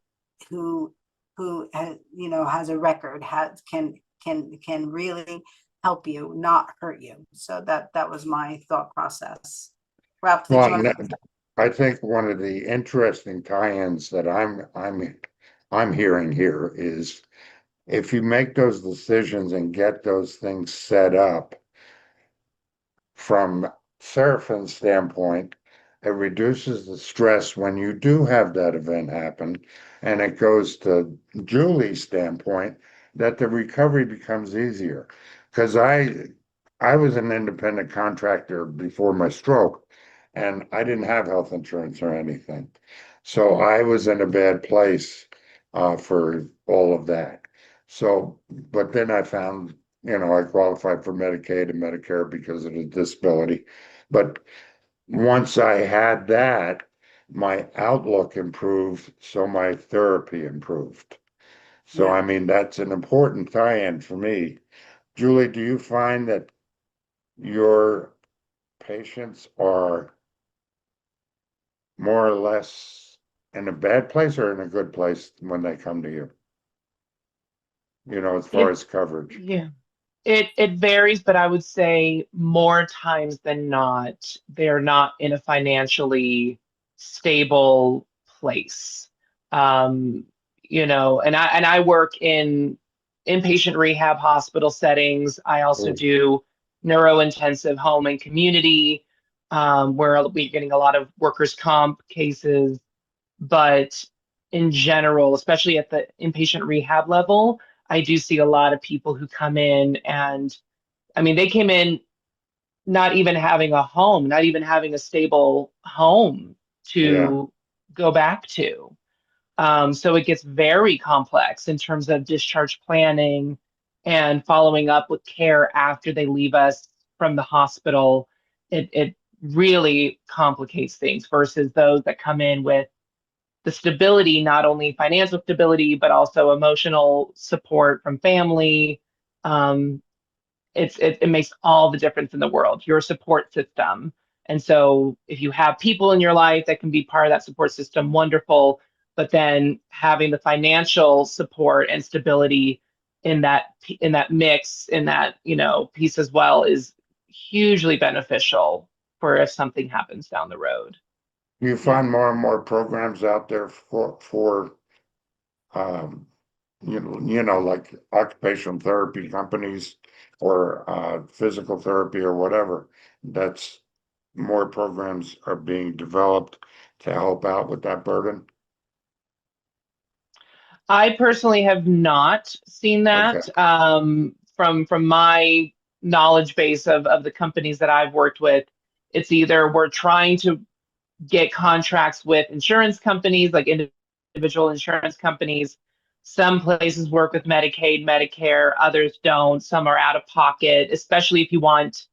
Speaker 1: who has a record, can really help you, not hurt you. So that was my thought process. Ralph, did you
Speaker 3: Well,
Speaker 1: want
Speaker 3: I think one of the interesting tie-ins that I'm hearing here is if you make those decisions and get those things set up from Seraphim's standpoint, it reduces the stress when you do have that event happen. And it goes to Julie's standpoint that the recovery becomes easier. Because I was an independent contractor before my stroke, and I didn't have health insurance or anything. So I was in a bad place for all of that. So, but then I found, I qualified for Medicaid and Medicare because of the disability. But once I had that, my outlook improved, so my therapy improved. So,
Speaker 1: Yeah.
Speaker 3: I mean, that's an important tie-in for me. Julie, do you find that your patients are more or less in a bad place or in a good place when they come to you? As far
Speaker 4: It,
Speaker 3: as coverage.
Speaker 4: yeah. It varies, but I would say more times than not, they're not in a financially stable place. Um, and I work in inpatient rehab hospital settings. I also
Speaker 3: Oh,
Speaker 4: do neurointensive home and community, where we're getting a lot of workers' comp cases. But in general, especially at the inpatient rehab level, I do see a lot of people who come in and, I mean, they came in not even having a home, not even having a stable home
Speaker 3: yeah.
Speaker 4: to go back to. So it gets very complex in terms of discharge planning and following up with care after they leave us from the hospital. It really complicates things versus those that come in with the stability, not only financial stability, but also emotional support from family. Um, it makes all the difference in the world, your support system. And so if you have people in your life that can be part of that support system, wonderful. But then having the financial support and stability in that mix, in that, piece as well is hugely beneficial for if something happens down the road.
Speaker 3: You
Speaker 1: Yeah.
Speaker 3: find more and more programs out there for um, like occupational therapy companies or physical therapy or whatever. That's more programs are being developed to help out with that burden?
Speaker 4: I personally have not seen
Speaker 3: Okay,
Speaker 4: that. From my knowledge base of the companies that I've worked with, it's either we're trying to get contracts with insurance companies, like individual insurance companies. Some places work with Medicaid, Medicare, others don't. Some are out of pocket, especially if you want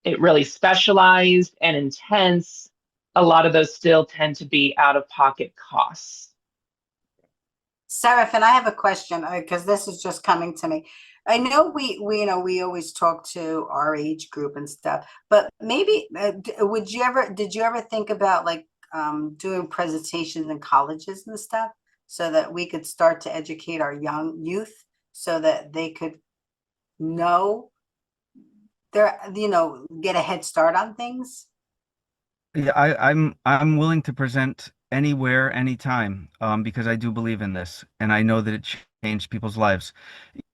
Speaker 4: it really specialized and intense. A lot of those still tend to be out of pocket costs.
Speaker 1: Seraph, and I have a question because this is just coming to me. I know we always talk to our age group and stuff, but maybe did you ever think about like doing presentations in colleges and stuff so that we could start to educate our young youth so that they could know get a head start on things?
Speaker 2: Yeah, I'm willing to present anywhere, anytime, because I do believe in this, and I know that it changed people's lives.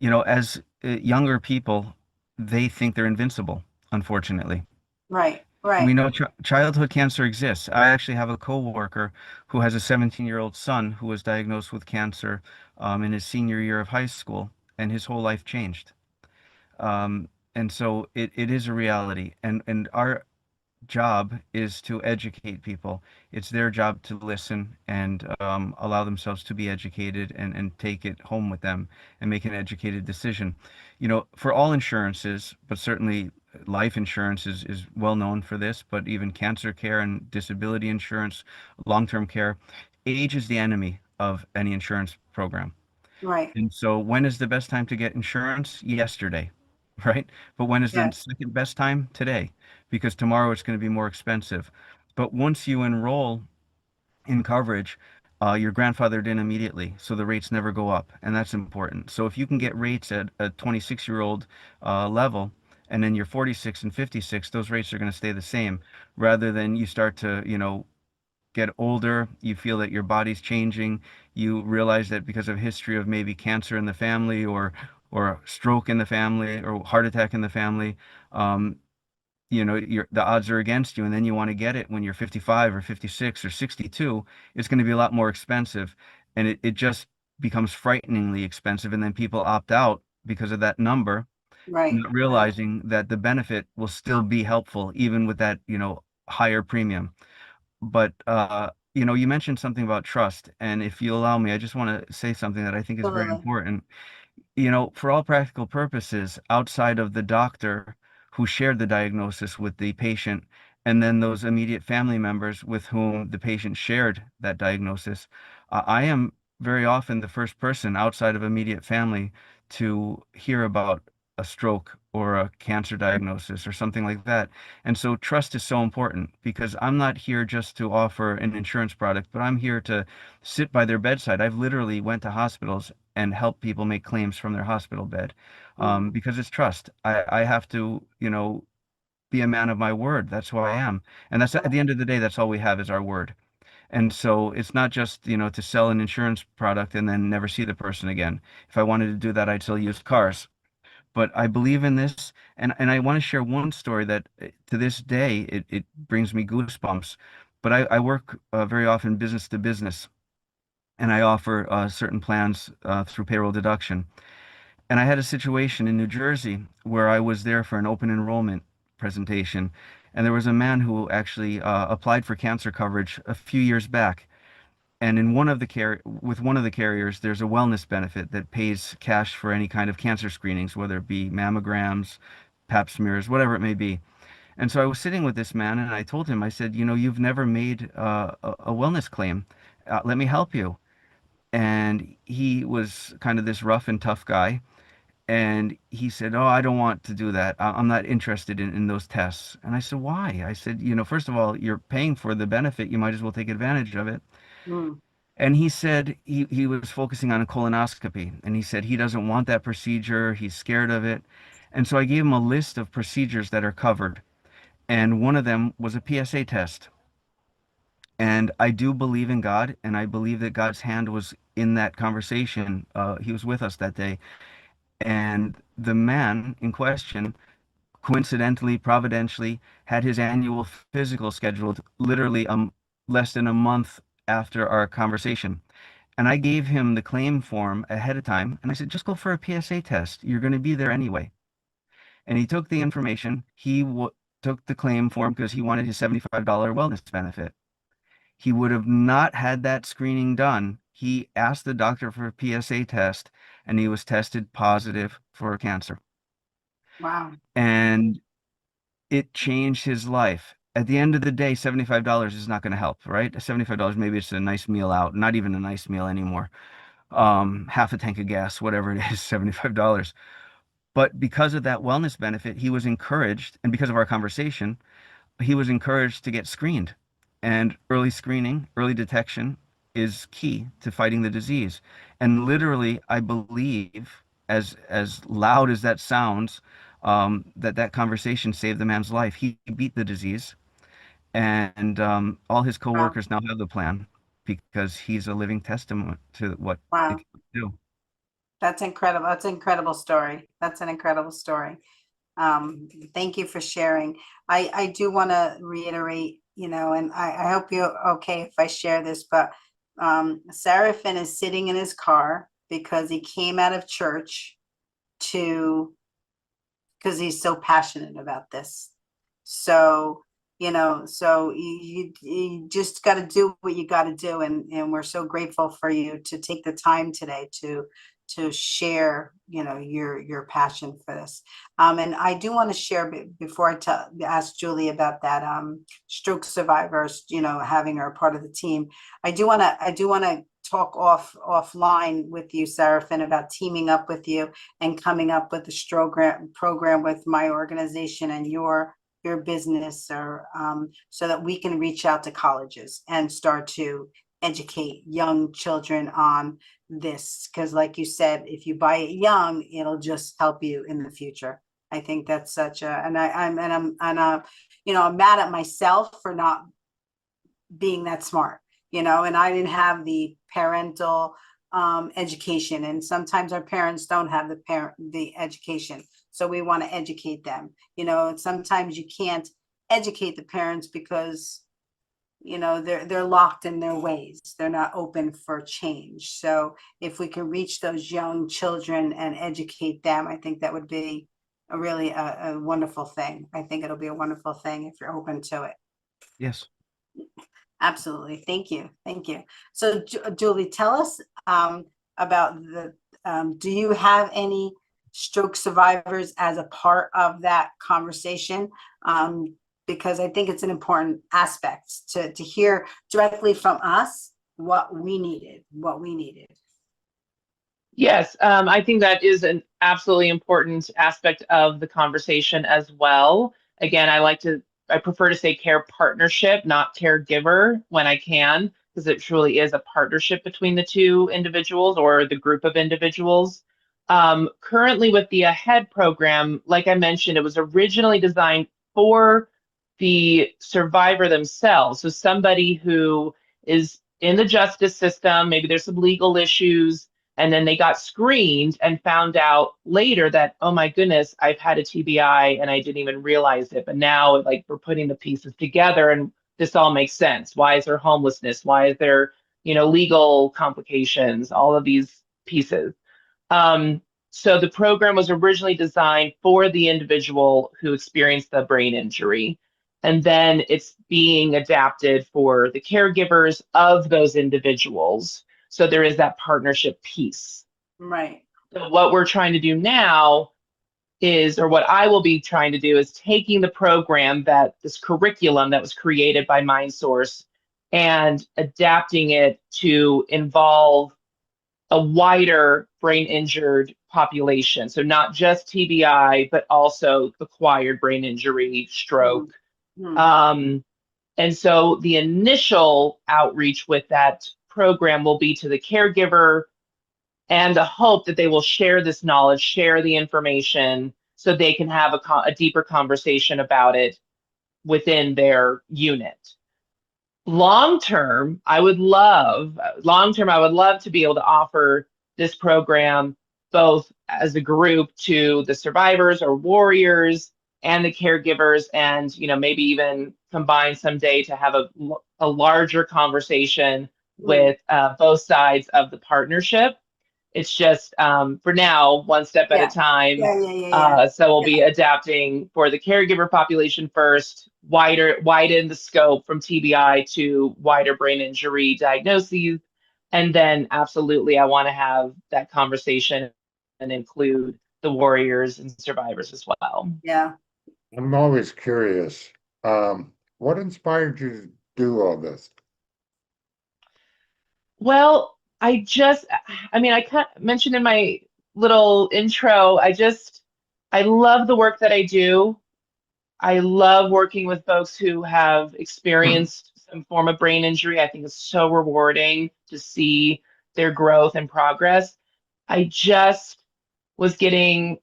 Speaker 2: As younger people, they think they're invincible, unfortunately.
Speaker 1: Right,
Speaker 2: We
Speaker 1: right.
Speaker 2: know childhood cancer exists. I actually have a coworker who has a 17-year-old son who was diagnosed with cancer in his senior year of high school, and his whole life changed. And so it is a reality, and our job is to educate people. It's their job to listen and allow themselves to be educated and take it home with them and make an educated decision. For all insurances, but certainly life insurance is well known for this, but even cancer care and disability insurance, long-term care, age is the enemy of any insurance program.
Speaker 1: Right.
Speaker 2: And so when is the best time to get insurance? Yesterday, right? But when is the
Speaker 1: Yes.
Speaker 2: second best time? Today, because tomorrow it's going to be more expensive. But once you enroll in coverage, you're grandfathered in immediately, so the rates never go up, and that's important. So if you can get rates at a 26-year-old level, and then you're 46 and 56, those rates are going to stay the same, rather than you start to, get older, you feel that your body's changing, you realize that because of history of maybe cancer in the family or stroke in the family or heart attack in the family, um, the odds are against you, and then you want to get it when you're 55 or 56 or 62, it's going to be a lot more expensive, and it just becomes frighteningly expensive, and then people opt out because of that number,
Speaker 1: Right,
Speaker 2: not
Speaker 1: right.
Speaker 2: realizing that the benefit will still be helpful even with that, higher premium. But you mentioned something about trust, and if you allow me, I just want to say something that I think is very
Speaker 1: Absolutely.
Speaker 2: important. For all practical purposes, outside of the doctor who shared the diagnosis with the patient, and then those immediate family members with whom the patient shared that diagnosis, I am very often the first person outside of immediate family to hear about a stroke or a cancer diagnosis or something like that. And so trust is so important because I'm not here just to offer an insurance product, but I'm here to sit by their bedside. I've literally went to hospitals and help people make claims from their hospital bed
Speaker 1: Mm,
Speaker 2: because it's trust. I have to, be a man of my word. That's who I am. And that's at
Speaker 1: right.
Speaker 2: the end of the day, that's all we have is our word. And so it's not just, to sell an insurance product and then never see the person again. If I wanted to do that, I'd sell used cars. But I believe in this, and I want to share one story that to this day it brings me goosebumps. But I work very often business to business, and I offer certain plans through payroll deduction. And I had a situation in New Jersey where I was there for an open enrollment presentation, and there was a man who actually applied for cancer coverage a few years back. And in with one of the carriers, there's a wellness benefit that pays cash for any kind of cancer screenings, whether it be mammograms, pap smears, whatever it may be. And so I was sitting with this man, and I told him, I said, you've never made a wellness claim. Let me help you. And he was kind of this rough and tough guy. And he said, "Oh, I don't want to do that. I'm not interested in those tests." And I said, "Why?" I said, first of all, you're paying for the benefit. You might as well take advantage of it."
Speaker 1: Mm,
Speaker 2: And he said he was focusing on a colonoscopy. And he said he doesn't want that procedure. He's scared of it. And so I gave him a list of procedures that are covered. And one of them was a PSA test. And I do believe in God. And I believe that God's hand was in that conversation. He was with us that day. And the man in question, coincidentally, providentially, had his annual physical scheduled literally less than a month after our conversation. And I gave him the claim form ahead of time. And I said, just go for a PSA test. You're going to be there anyway. And he took the information. Took the claim form because he wanted his $75 wellness benefit. He would have not had that screening done. He asked the doctor for a PSA test, and he was tested positive for cancer.
Speaker 1: Wow.
Speaker 2: And it changed his life. At the end of the day, $75 is not going to help, right? $75, maybe it's a nice meal out, not even a nice meal anymore. Half a tank of gas, whatever it is, $75. But because of that wellness benefit, he was encouraged, and because of our conversation, he was encouraged to get screened. And early screening, early detection is key to fighting the disease. And literally, I believe, as loud as that sounds, that conversation saved the man's life. He beat the disease, and all his
Speaker 1: Wow.
Speaker 2: coworkers now have the plan because he's a living testament to what it
Speaker 1: Wow.
Speaker 2: can do.
Speaker 1: That's incredible. That's an incredible story. That's an incredible story. Thank you for sharing. I do want to reiterate, and I hope you're okay if I share this, but Seraphim is sitting in his car because he came out of church because he's so passionate about this. So, so you just got to do what you got to do. And we're so grateful for you to take the time today to share, your passion for this. And I do want to share before I ask Julie about that stroke survivors, having her part of the team. I do want to talk offline with you, Seraphim, about teaming up with you and coming up with a stroke program with my organization and your business, or so that we can reach out to colleges and start to educate young children on this, because like you said, if you buy it young, it'll just help you in the future. I think that's such a, and I'm mad at myself for not being that smart, and I didn't have the parental education, and sometimes our parents don't have the education, so we want to educate them. And sometimes you can't educate the parents because they're locked in their ways, they're not open for change. So if we can reach those young children and educate them, I think that would be a wonderful thing. I think it'll be a wonderful thing if you're open to it.
Speaker 2: Yes.
Speaker 1: Absolutely. Thank you. So Julie, tell us about do you have any stroke survivors as a part of that conversation? Because I think it's an important aspect to hear directly from us what we needed.
Speaker 4: Yes, I think that is an absolutely important aspect of the conversation as well. Again, I prefer to say care partnership, not caregiver when I can, because it truly is a partnership between the two individuals or the group of individuals. Currently with the AHEAD program, like I mentioned, it was originally designed for the survivor themselves. So somebody who is in the justice system, maybe there's some legal issues, and then they got screened and found out later that, oh my goodness, I've had a TBI and I didn't even realize it. But now, like, we're putting the pieces together and this all makes sense. Why is there homelessness? Why is there, legal complications? All of these pieces. So the program was originally designed for the individual who experienced the brain injury. And then it's being adapted for the caregivers of those individuals. So there is that partnership piece.
Speaker 1: Right.
Speaker 4: So what we're trying to do now is, or what I will be trying to do, is taking the program, this curriculum that was created by MindSource, and adapting it to involve a wider brain injured population. So not just TBI, but also acquired brain injury, stroke.
Speaker 1: Mm-hmm.
Speaker 4: And so the initial outreach with that program will be to the caregiver, and the hope that they will share this knowledge, share the information, so they can have a deeper conversation about it within their unit. Long term, I would love to be able to offer this program both as a group to the survivors or warriors and the caregivers, and maybe even combine someday to have a larger conversation with both sides of the partnership. It's just for now, one step at a
Speaker 1: Yeah.
Speaker 4: time.
Speaker 1: Yeah.
Speaker 4: So we'll be adapting for the caregiver population first, widen the scope from TBI to wider brain injury diagnoses. And then absolutely, I want to have that conversation and include the warriors and survivors as well.
Speaker 1: Yeah.
Speaker 3: I'm always curious. What inspired you to do all this?
Speaker 4: Well, I kind of mentioned in my little intro, I love the work that I do. I love working with folks who have experienced some form of brain injury. I think it's so rewarding to see their growth and progress. I just was getting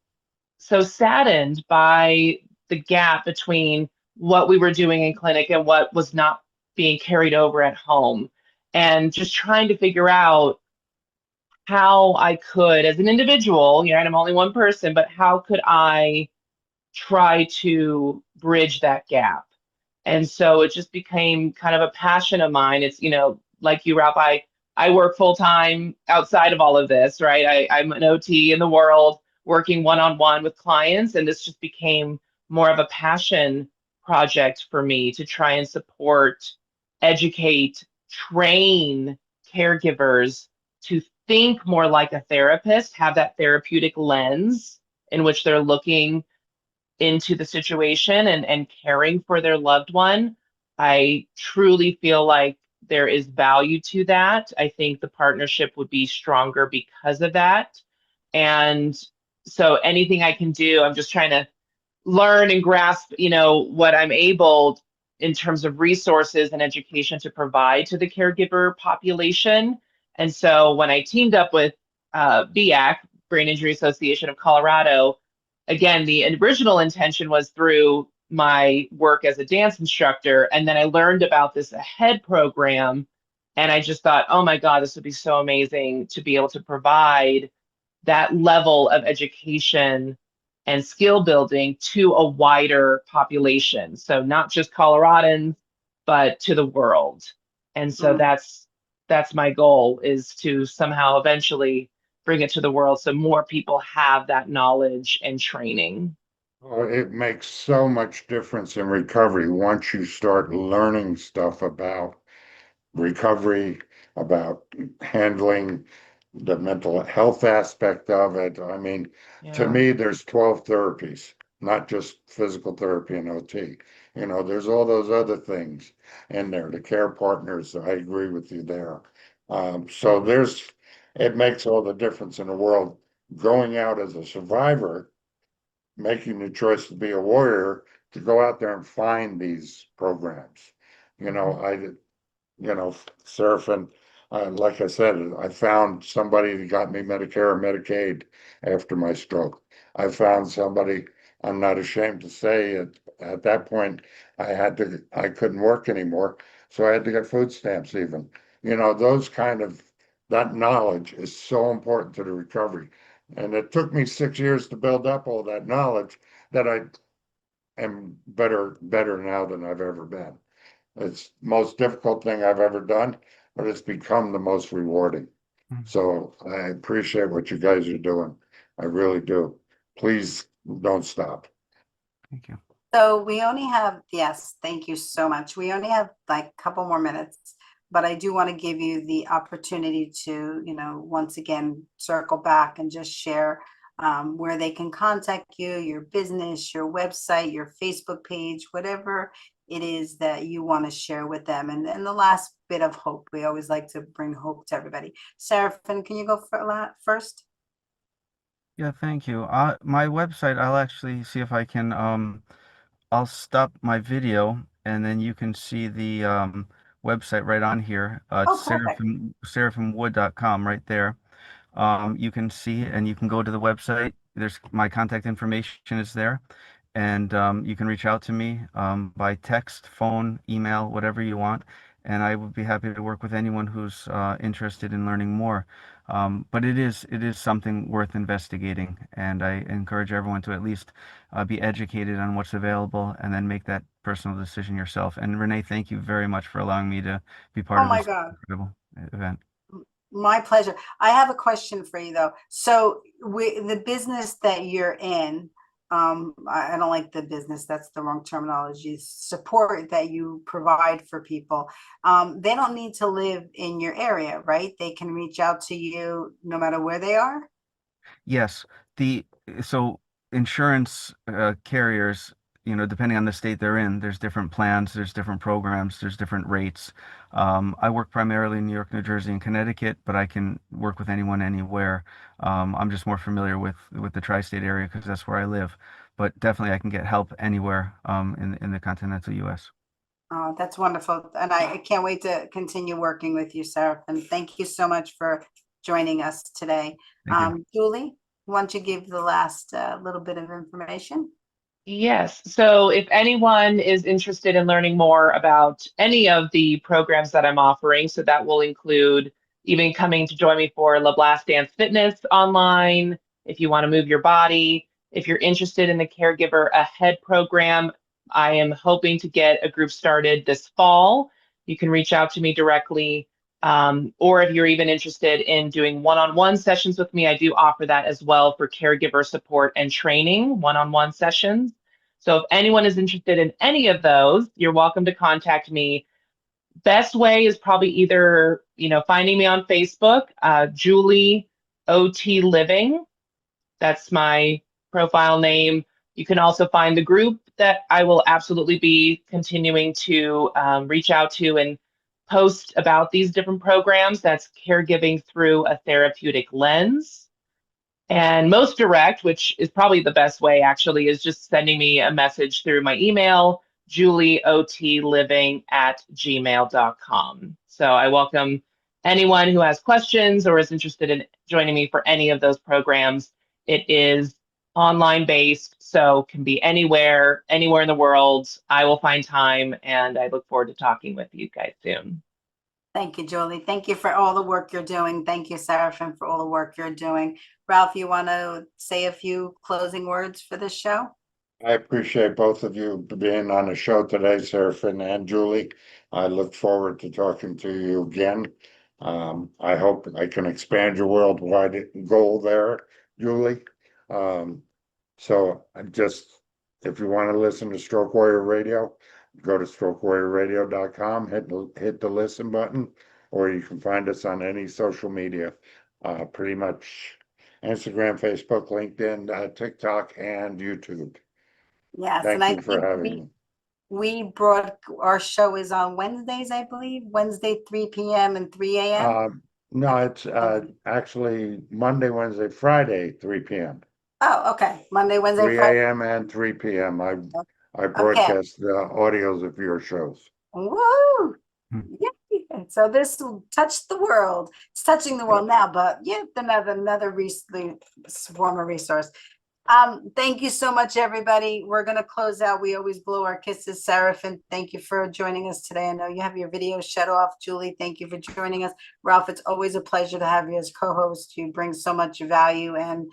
Speaker 4: so saddened by the gap between what we were doing in clinic and what was not being carried over at home. And just trying to figure out how I could, as an individual, and I'm only one person, but how could I try to bridge that gap? And so it just became kind of a passion of mine. It's, like you, Ralph, I work full time outside of all of this, right? I'm an OT in the world, working one-on-one with clients, and this just became more of a passion project for me to try and support, educate, train caregivers to think more like a therapist, have that therapeutic lens in which they're looking into the situation and caring for their loved one. I truly feel like there is value to that. I think the partnership would be stronger because of that. And so anything I can do, I'm just trying to learn and grasp, what I'm able in terms of resources and education to provide to the caregiver population. And so when I teamed up with BIAC, Brain Injury Association of Colorado, again, the original intention was through my work as a dance instructor. And then I learned about this AHEAD program. And I just thought, oh my God, this would be so amazing to be able to provide that level of education and skill building to a wider population. So not just Coloradans, but to the world. And so that's my goal, is to somehow eventually bring it to the world so more people have that knowledge and training.
Speaker 3: Oh, it makes so much difference in recovery once you start learning stuff about recovery, about handling the mental health aspect of it. I mean, to
Speaker 4: Yeah.
Speaker 3: me, there's 12 therapies, not just physical therapy and OT. There's all those other things in there, the care partners. I agree with you there. So it makes all the difference in the world. Going out as a survivor, making the choice to be a warrior, to go out there and find these programs. I Seraphim, like I said, I found somebody that got me Medicare and Medicaid after my stroke. I found somebody, I'm not ashamed to say it, at that point, I couldn't work anymore. So I had to get food stamps even. That knowledge is so important to the recovery. And it took me 6 years to build up all that knowledge that I am better now than I've ever been. It's the most difficult thing I've ever done, but it's become the most rewarding.
Speaker 2: Mm.
Speaker 3: So I appreciate what you guys are doing. I really do. Please don't stop.
Speaker 2: Thank you.
Speaker 1: So we only have, yes, thank you so much. We only have like a couple more minutes, but I do want to give you the opportunity to, once again, circle back and just share where they can contact you, your business, your website, your Facebook page, whatever it is that you want to share with them. And the last bit of hope, we always like to bring hope to everybody. Seraphim, can you go first?
Speaker 2: Yeah, thank you. My website, I'll actually see if I can, I'll stop my video and then you can see the website right on here. It's
Speaker 1: Oh, perfect.
Speaker 2: seraphimwood.com right there. You can see and you can go to the website. There's my contact information is there. And you can reach out to me by text, phone, email, whatever you want. and I would be happy to work with anyone who's interested in learning more. But it is something worth investigating, and I encourage everyone to at least be educated on what's available and then make that personal decision yourself. And Renee, thank you very much for allowing me to be part
Speaker 1: Oh
Speaker 2: of
Speaker 1: my
Speaker 2: this
Speaker 1: God.
Speaker 2: incredible event.
Speaker 1: My pleasure. I have a question for you though. So the business that you're in, I don't like the business, that's the wrong terminology, support that you provide for people. They don't need to live in your area, right? They can reach out to you no matter where they are.
Speaker 2: Yes, the so insurance carriers, depending on the state they're in, there's different plans, there's different programs, there's different rates. I work primarily in New York, New Jersey, and Connecticut, but I can work with anyone anywhere. I'm just more familiar with the tri-state area because that's where I live. But definitely, I can get help anywhere in the continental U.S.
Speaker 1: Oh, that's wonderful. And I can't wait to continue working with you, Sarah. And thank you so much for joining us today.
Speaker 2: Thank you.
Speaker 1: Julie, why don't you give the last little bit of information?
Speaker 4: Yes. So if anyone is interested in learning more about any of the programs that I'm offering, so that will include even coming to join me for La Blast Dance Fitness online, if you want to move your body, if you're interested in the Caregiver Ahead program, I am hoping to get a group started this fall. You can reach out to me directly. Or if you're even interested in doing one-on-one sessions with me, I do offer that as well for caregiver support and training, one-on-one sessions. So if anyone is interested in any of those, you're welcome to contact me. Best way is probably either, finding me on Facebook, Julie OT Living. That's my profile name. You can also find the group that I will absolutely be continuing to reach out to and post about these different programs. That's Caregiving Through a Therapeutic Lens. And most direct, which is probably the best way actually, is just sending me a message through my email, julieotliving@gmail.com. So I welcome anyone who has questions or is interested in joining me for any of those programs. It is online based, so can be anywhere in the world. I will find time, and I look forward to talking with you guys soon.
Speaker 1: Thank you, Julie. Thank you for all the work you're doing. Thank you, Seraphim, for all the work you're doing. Ralph, you want to say a few closing words for this show?
Speaker 3: I appreciate both of you being on the show today, Seraphin and Julie. I look forward to talking to you again. I hope I can expand your worldwide goal there, Julie. So if you want to listen to Stroke Warrior Radio, go to strokewarriorradio.com, hit the listen button, or you can find us on any social media, pretty much Instagram, Facebook, LinkedIn, TikTok, and YouTube.
Speaker 1: Yes, and
Speaker 3: Thank
Speaker 1: I
Speaker 3: you for
Speaker 1: think
Speaker 3: having me.
Speaker 1: our show is on Wednesdays, I believe, Wednesday, 3 p.m. and 3 a.m.
Speaker 3: No, it's actually Monday, Wednesday, Friday, 3 p.m.
Speaker 1: Oh, okay. Monday, Wednesday,
Speaker 3: 3
Speaker 1: Friday.
Speaker 3: a.m. and 3 p.m. I
Speaker 1: Okay.
Speaker 3: broadcast the audios of your shows.
Speaker 1: Woo!
Speaker 2: Hmm.
Speaker 1: Yeah. So this will touch the world. It's touching the world now, but yeah, another former resource. Thank you so much, everybody. We're gonna close out. We always blow our kisses. Seraphim, thank you for joining us today. I know you have your video shut off. Julie, thank you for joining us. Ralph, it's always a pleasure to have you as co-host. You bring so much value and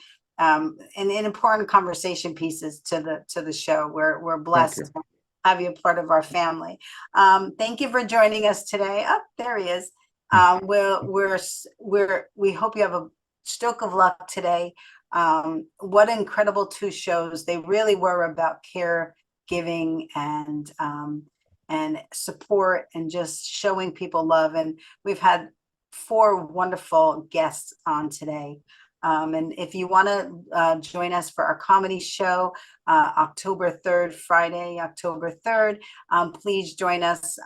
Speaker 1: important conversation pieces to the show. We're blessed to have you part of our family. Thank you for joining us today. Oh, there he is. We hope you have a stroke of luck today. What incredible two shows. They really were about caregiving and support and just showing people love. And we've had 4 wonderful guests on today. And if you want to join us for our comedy show, October 3rd, Friday, October 3rd, please join us.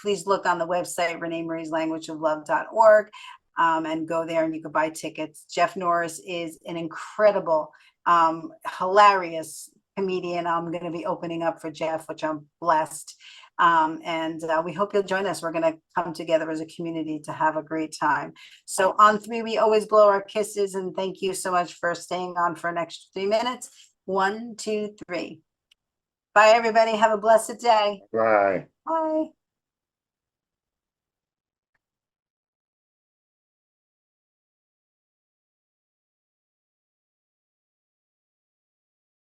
Speaker 1: Please look on the website, RenéMarie'sLanguageOfLove.org. And go there and you can buy tickets. Jeff Norris is an incredible, hilarious comedian. I'm going to be opening up for Jeff, which I'm blessed. And we hope you'll join us. We're going to come together as a community to have a great time. So on 3, we always blow our kisses. And thank you so much for staying on for an extra 3 minutes. 1, 2, 3. Bye, everybody. Have a blessed day.
Speaker 3: Bye.
Speaker 1: Bye.